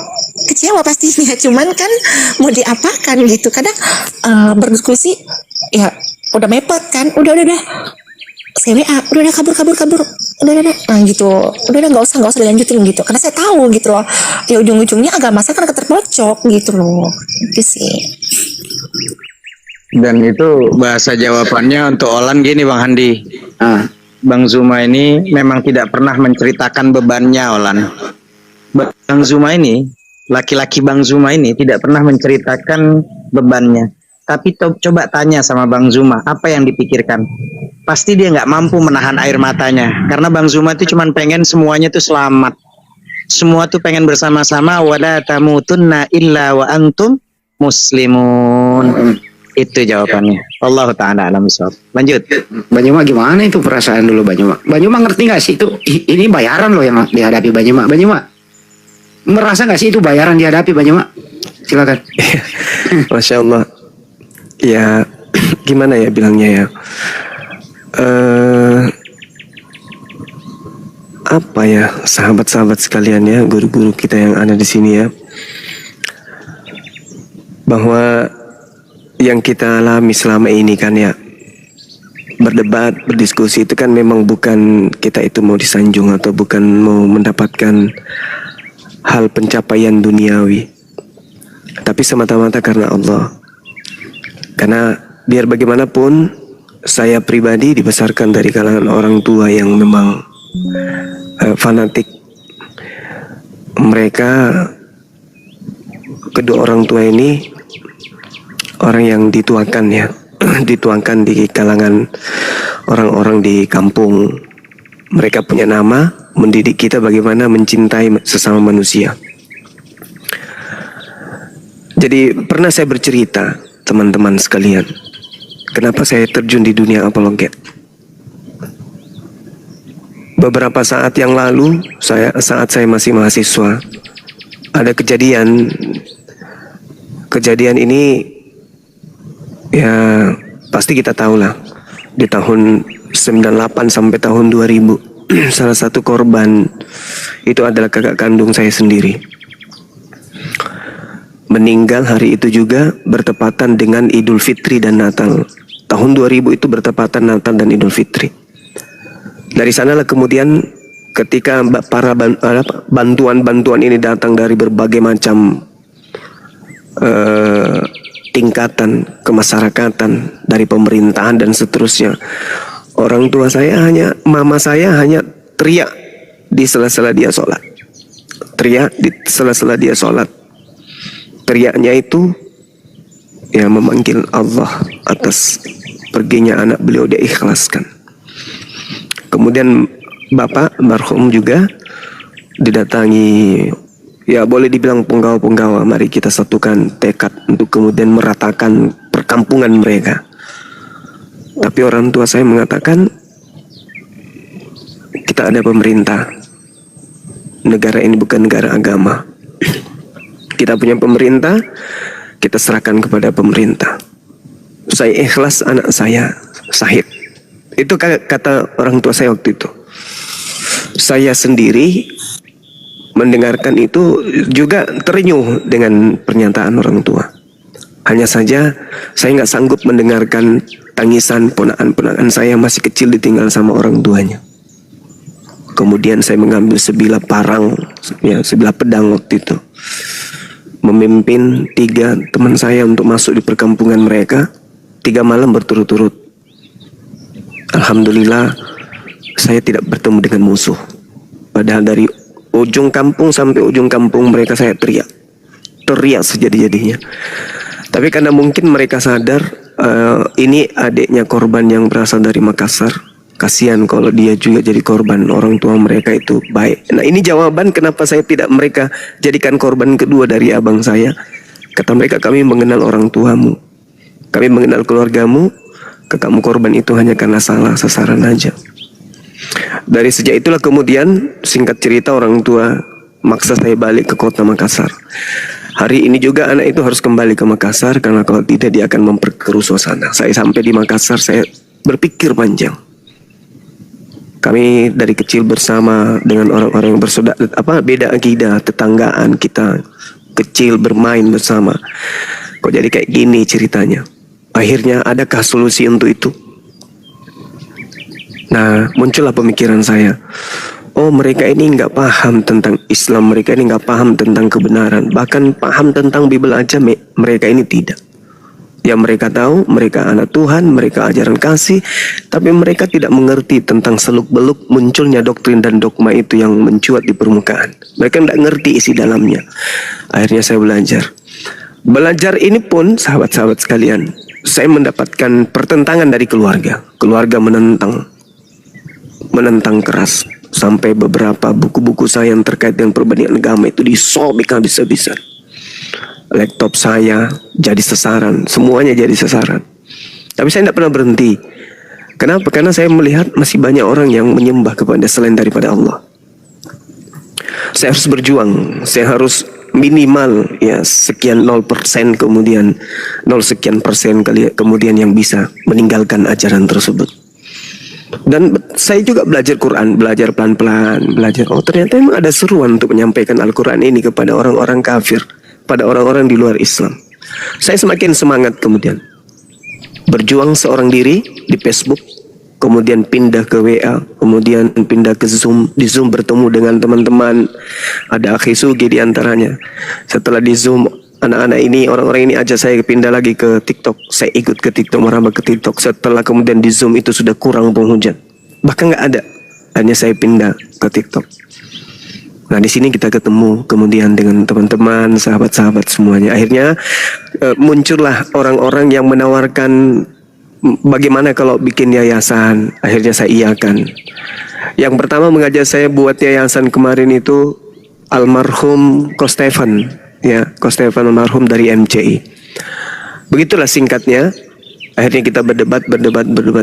Kecewa pastinya. Cuman kan mau diapakan gitu. Kadang berdiskusi ya udah mepet kan. Udah. Saya WA, udah kabur. Udah. Nah gitu. Udah nggak usah dilanjutin gitu. Karena saya tahu gitu loh. Ya ujung-ujungnya agama saya kan terpojok gitu loh. Itu sih. Dan itu bahasa jawabannya untuk Olan gini Bang Handi. Bang Zuma ini memang tidak pernah menceritakan bebannya, Olan. Bang Zuma ini, laki-laki Bang Zuma ini tidak pernah menceritakan bebannya. Tapi coba tanya sama Bang Zuma, apa yang dipikirkan? Pasti dia nggak mampu menahan air matanya. Karena Bang Zuma itu cuma pengen semuanya tuh selamat. Semua tuh pengen bersama-sama. Wala tamutunna illa wa antum muslimun. Itu jawabannya. Allah Ta'ala alam bisawab. Lanjut. Banyuma gimana itu perasaan dulu Banyuma? Banyuma ngerti gak sih itu ini bayaran loh yang dihadapi Banyuma? Banyuma merasa gak sih itu bayaran dihadapi Banyuma? Silakan. Masya Allah. Ya gimana ya bilangnya ya? Apa ya sahabat-sahabat sekalian ya, guru-guru kita yang ada di sini ya, bahwa yang kita alami selama ini kan ya, berdebat, berdiskusi itu kan memang bukan kita itu mau disanjung atau bukan mau mendapatkan hal pencapaian duniawi, tapi semata-mata karena Allah. Karena biar bagaimanapun saya pribadi dibesarkan dari kalangan orang tua yang memang fanatik. Mereka kedua orang tua ini orang yang dituakan ya, dituakan di kalangan orang-orang di kampung. Mereka punya nama, mendidik kita bagaimana mencintai sesama manusia. Jadi pernah saya bercerita, teman-teman sekalian, kenapa saya terjun di dunia apologet. Beberapa saat yang lalu, saat saya masih mahasiswa, ada kejadian ini ya pasti kita tahu lah, di tahun 98 sampai tahun 2000 salah satu korban itu adalah kakak kandung saya sendiri. Meninggal hari itu juga bertepatan dengan Idul Fitri dan Natal. Tahun 2000 itu bertepatan Natal dan Idul Fitri. Dari sanalah kemudian ketika para bantuan-bantuan ini datang dari berbagai macam tingkatan kemasyarakatan, dari pemerintahan dan seterusnya, orang tua saya mama saya hanya teriak di sela-sela dia sholat. Teriaknya itu ya memanggil Allah atas perginya anak beliau, dia ikhlaskan. Kemudian bapak marhum juga didatangi, ya boleh dibilang penggawa-penggawa. Mari kita satukan tekad untuk kemudian meratakan perkampungan mereka. Tapi orang tua saya mengatakan, kita ada pemerintah, negara ini bukan negara agama. Kita punya pemerintah, kita serahkan kepada pemerintah. Saya ikhlas anak saya syahid. Itu kata orang tua saya waktu itu. Saya sendiri mendengarkan itu juga terenyuh dengan pernyataan orang tua. Hanya saja saya nggak sanggup mendengarkan tangisan ponakan-ponakan saya masih kecil ditinggal sama orang tuanya. Kemudian saya mengambil sebilah parang, ya, sebilah pedang waktu itu, memimpin 3 teman saya untuk masuk di perkampungan mereka 3 malam berturut-turut. Alhamdulillah saya tidak bertemu dengan musuh. Padahal dari ujung kampung sampai ujung kampung mereka saya teriak sejadi-jadinya. Tapi karena mungkin mereka sadar ini adiknya korban yang berasal dari Makassar, kasihan kalau dia juga jadi korban, orang tua mereka itu baik. Nah, ini jawaban kenapa saya tidak mereka jadikan korban kedua dari abang saya. Kata mereka, kami mengenal orang tuamu, kami mengenal keluargamu, kamu korban itu hanya karena salah sasaran aja. Dari sejak itulah kemudian singkat cerita orang tua maksa saya balik ke kota Makassar. Hari ini juga anak itu harus kembali ke Makassar, karena kalau tidak dia akan memperkeruh suasana. Saya sampai di Makassar, saya berpikir panjang. Kami dari kecil bersama dengan orang-orang yang beda akidah, tetanggaan kita kecil bermain bersama. Kok jadi kayak gini ceritanya? Akhirnya adakah solusi untuk itu? Nah, muncullah pemikiran saya. Oh, mereka ini nggak paham tentang Islam, mereka ini nggak paham tentang kebenaran, bahkan paham tentang Bible aja mereka ini tidak. Yang mereka tahu, mereka anak Tuhan, mereka ajaran kasih, tapi mereka tidak mengerti tentang seluk-beluk munculnya doktrin dan dogma itu yang mencuat di permukaan. Mereka tidak ngerti isi dalamnya. Akhirnya saya belajar. Belajar ini pun, sahabat-sahabat sekalian, saya mendapatkan pertentangan dari keluarga. Keluarga menentang keras. Sampai beberapa buku-buku saya yang terkait dengan perbandingan agama itu disobek habis-habisan. Laptop saya jadi sasaran, semuanya jadi sasaran. Tapi saya tidak pernah berhenti. Kenapa? Karena saya melihat masih banyak orang yang menyembah kepada selain daripada Allah. Saya harus berjuang, saya harus minimal ya sekian 0%, kemudian 0% kemudian yang bisa meninggalkan ajaran tersebut. Dan saya juga belajar Quran, belajar pelan-pelan, belajar. Oh, ternyata memang ada seruan untuk menyampaikan Al-Quran ini kepada orang-orang kafir, pada orang-orang di luar Islam. Saya semakin semangat kemudian berjuang seorang diri di Facebook, kemudian pindah ke WA, kemudian pindah ke Zoom. Di Zoom bertemu dengan teman-teman, ada Akhi Sugi di antaranya. Setelah di Zoom, anak-anak ini, orang-orang ini ajak saya pindah lagi ke TikTok. Saya ikut ke TikTok, merambah ke TikTok. Setelah kemudian di Zoom itu sudah kurang penghujat, bahkan nggak ada. Hanya saya pindah ke TikTok. Nah, di sini kita ketemu kemudian dengan teman-teman, sahabat-sahabat semuanya. Akhirnya muncullah orang-orang yang menawarkan bagaimana kalau bikin yayasan. Akhirnya saya iakan. Yang pertama mengajak saya buat yayasan kemarin itu almarhum Ko Stefan. Ya, Ko Stefan almarhum dari MCI. Begitulah singkatnya. Akhirnya kita berdebat.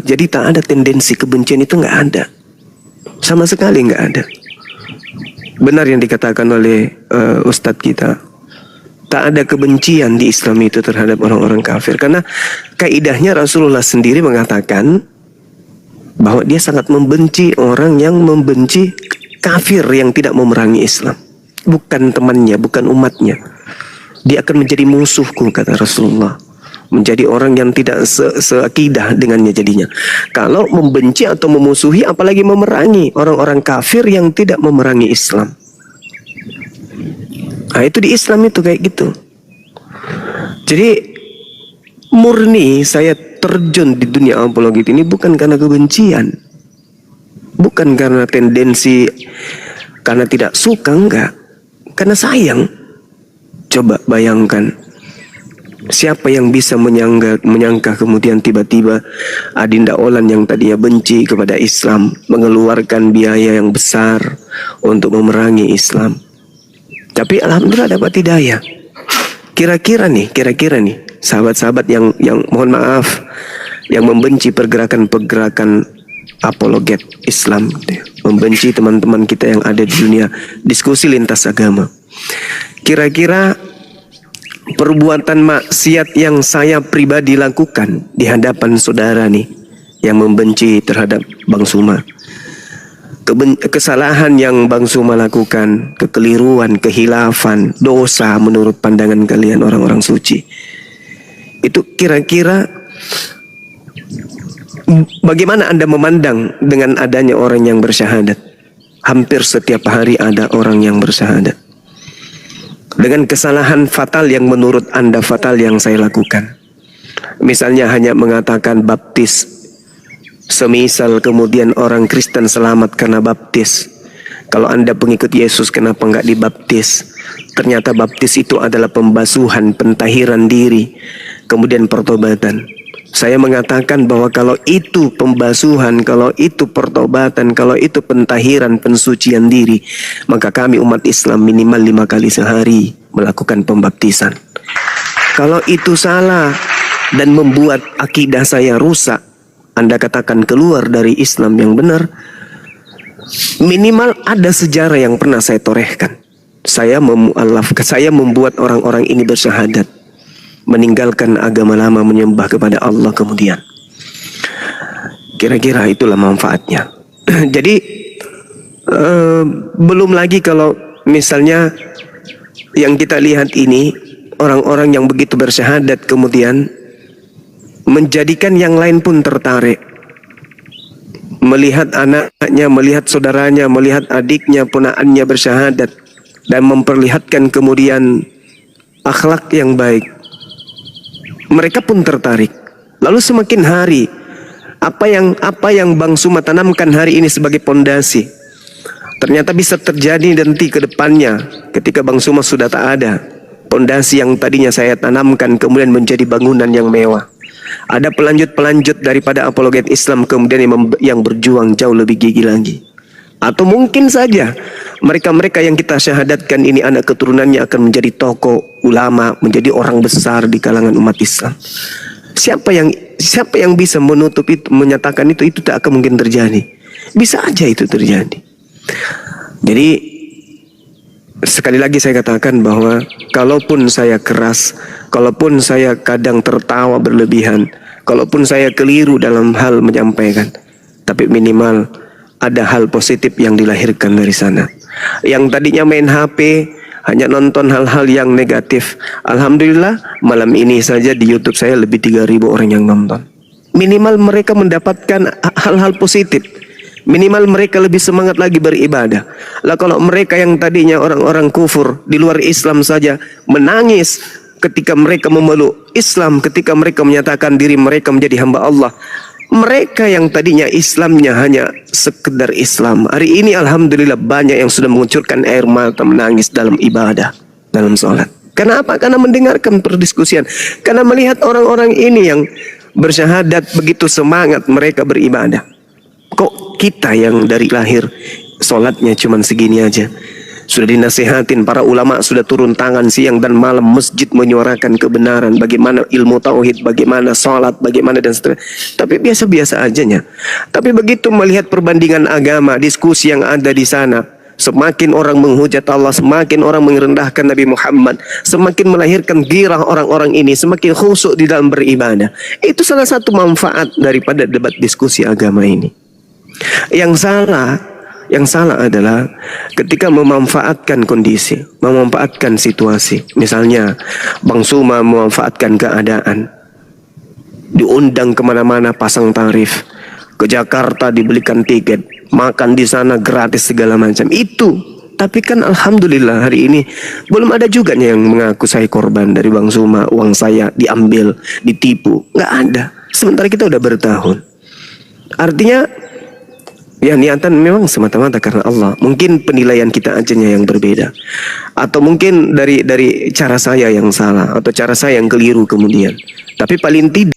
Jadi tak ada tendensi kebencian, itu nggak ada, sama sekali nggak ada. Benar yang dikatakan oleh Ustadz kita, tak ada kebencian di Islam itu terhadap orang-orang kafir. Karena kaidahnya Rasulullah sendiri mengatakan bahwa dia sangat membenci orang yang membenci kafir yang tidak memerangi Islam. Bukan temannya, bukan umatnya. Dia akan menjadi musuhku, kata Rasulullah. Menjadi orang yang tidak seakidah dengannya jadinya. Kalau membenci atau memusuhi, apalagi memerangi orang-orang kafir yang tidak memerangi Islam. Nah, itu di Islam itu kayak gitu. Jadi murni saya terjun di dunia apologet ini bukan karena kebencian, bukan karena tendensi, karena tidak suka, enggak. Karena sayang. Coba bayangkan, siapa yang bisa menyangka kemudian tiba-tiba Adinda Olan yang tadinya benci kepada Islam mengeluarkan biaya yang besar untuk memerangi Islam. Tapi alhamdulillah dapat hidayah. Kira-kira nih sahabat-sahabat yang mohon maaf, yang membenci pergerakan-pergerakan apologet Islam, membenci teman-teman kita yang ada di dunia diskusi lintas agama. Kira-kira perbuatan maksiat yang saya pribadi lakukan di hadapan saudara nih yang membenci terhadap Bang Suma, kesalahan yang Bang Suma lakukan, kekeliruan, kehilafan, dosa menurut pandangan kalian orang-orang suci, itu kira-kira bagaimana Anda memandang dengan adanya orang yang bersyahadat? Hampir setiap hari ada orang yang bersyahadat dengan kesalahan fatal yang menurut Anda fatal yang saya lakukan. Misalnya hanya mengatakan baptis, semisal kemudian orang Kristen selamat karena baptis. Kalau Anda pengikut Yesus, kenapa enggak dibaptis? Ternyata baptis itu adalah pembasuhan, pentahiran diri, kemudian pertobatan. Saya mengatakan bahwa kalau itu pembasuhan, kalau itu pertobatan, kalau itu pentahiran, pensucian diri, maka kami umat Islam minimal 5 kali sehari melakukan pembaptisan. Kalau itu salah dan membuat akidah saya rusak, Anda katakan keluar dari Islam yang benar, minimal ada sejarah yang pernah saya torehkan. Saya membuat orang-orang ini bersyahadat, meninggalkan agama lama, menyembah kepada Allah kemudian. Kira-kira itulah manfaatnya. Jadi belum lagi kalau misalnya yang kita lihat ini, orang-orang yang begitu bersyahadat kemudian menjadikan yang lain pun tertarik. Melihat anaknya, melihat saudaranya, melihat adiknya, ponakannya bersyahadat, dan memperlihatkan kemudian akhlak yang baik, mereka pun tertarik. Lalu semakin hari, apa yang Bang Suma tanamkan hari ini sebagai pondasi, ternyata bisa terjadi nanti ke depannya ketika Bang Suma sudah tak ada. Pondasi yang tadinya saya tanamkan kemudian menjadi bangunan yang mewah. Ada pelanjut-pelanjut daripada apologet Islam kemudian yang berjuang jauh lebih gigih lagi. Atau mungkin saja mereka-mereka yang kita syahadatkan ini anak keturunannya akan menjadi tokoh ulama, menjadi orang besar di kalangan umat Islam. Siapa yang bisa menutup itu, menyatakan itu tak akan mungkin terjadi. Bisa aja itu terjadi. Jadi sekali lagi saya katakan bahwa kalaupun saya keras, kalaupun saya kadang tertawa berlebihan, kalaupun saya keliru dalam hal menyampaikan, tapi minimal ada hal positif yang dilahirkan dari sana. Yang tadinya main HP, hanya nonton hal-hal yang negatif, alhamdulillah malam ini saja di YouTube saya lebih 3.000 orang yang nonton. Minimal mereka mendapatkan hal-hal positif, minimal mereka lebih semangat lagi beribadah. Lah kalau mereka yang tadinya orang-orang kufur di luar Islam saja menangis ketika mereka memeluk Islam, ketika mereka menyatakan diri mereka menjadi hamba Allah, mereka yang tadinya Islamnya hanya sekedar Islam, hari ini alhamdulillah banyak yang sudah mengucurkan air mata menangis dalam ibadah, dalam sholat. Kenapa? Karena mendengarkan perdiskusian, karena melihat orang-orang ini yang bersyahadat begitu semangat mereka beribadah. Kok kita yang dari lahir sholatnya cuma segini aja? Sudah dinasihatin, para ulama sudah turun tangan siang dan malam, masjid menyuarakan kebenaran, bagaimana ilmu tauhid, bagaimana sholat, bagaimana dan seterusnya. Tapi biasa-biasa ajanya. Tapi begitu melihat perbandingan agama, diskusi yang ada di sana, semakin orang menghujat Allah, semakin orang merendahkan Nabi Muhammad, semakin melahirkan girah orang-orang ini, semakin khusyuk di dalam beribadah. Itu salah satu manfaat daripada debat diskusi agama ini. Yang salah adalah ketika memanfaatkan kondisi, memanfaatkan situasi. Misalnya Bang Suma memanfaatkan keadaan, diundang kemana-mana pasang tarif, ke Jakarta dibelikan tiket, makan di sana gratis segala macam. Itu, tapi kan alhamdulillah hari ini belum ada juga yang mengaku saya korban dari Bang Suma, uang saya diambil, ditipu. Nggak ada. Sementara kita udah bertahun. Artinya ya niatan memang semata-mata karena Allah. Mungkin penilaian kita ajanya yang berbeda, atau mungkin dari cara saya yang salah, atau cara saya yang keliru kemudian. Tapi paling tidak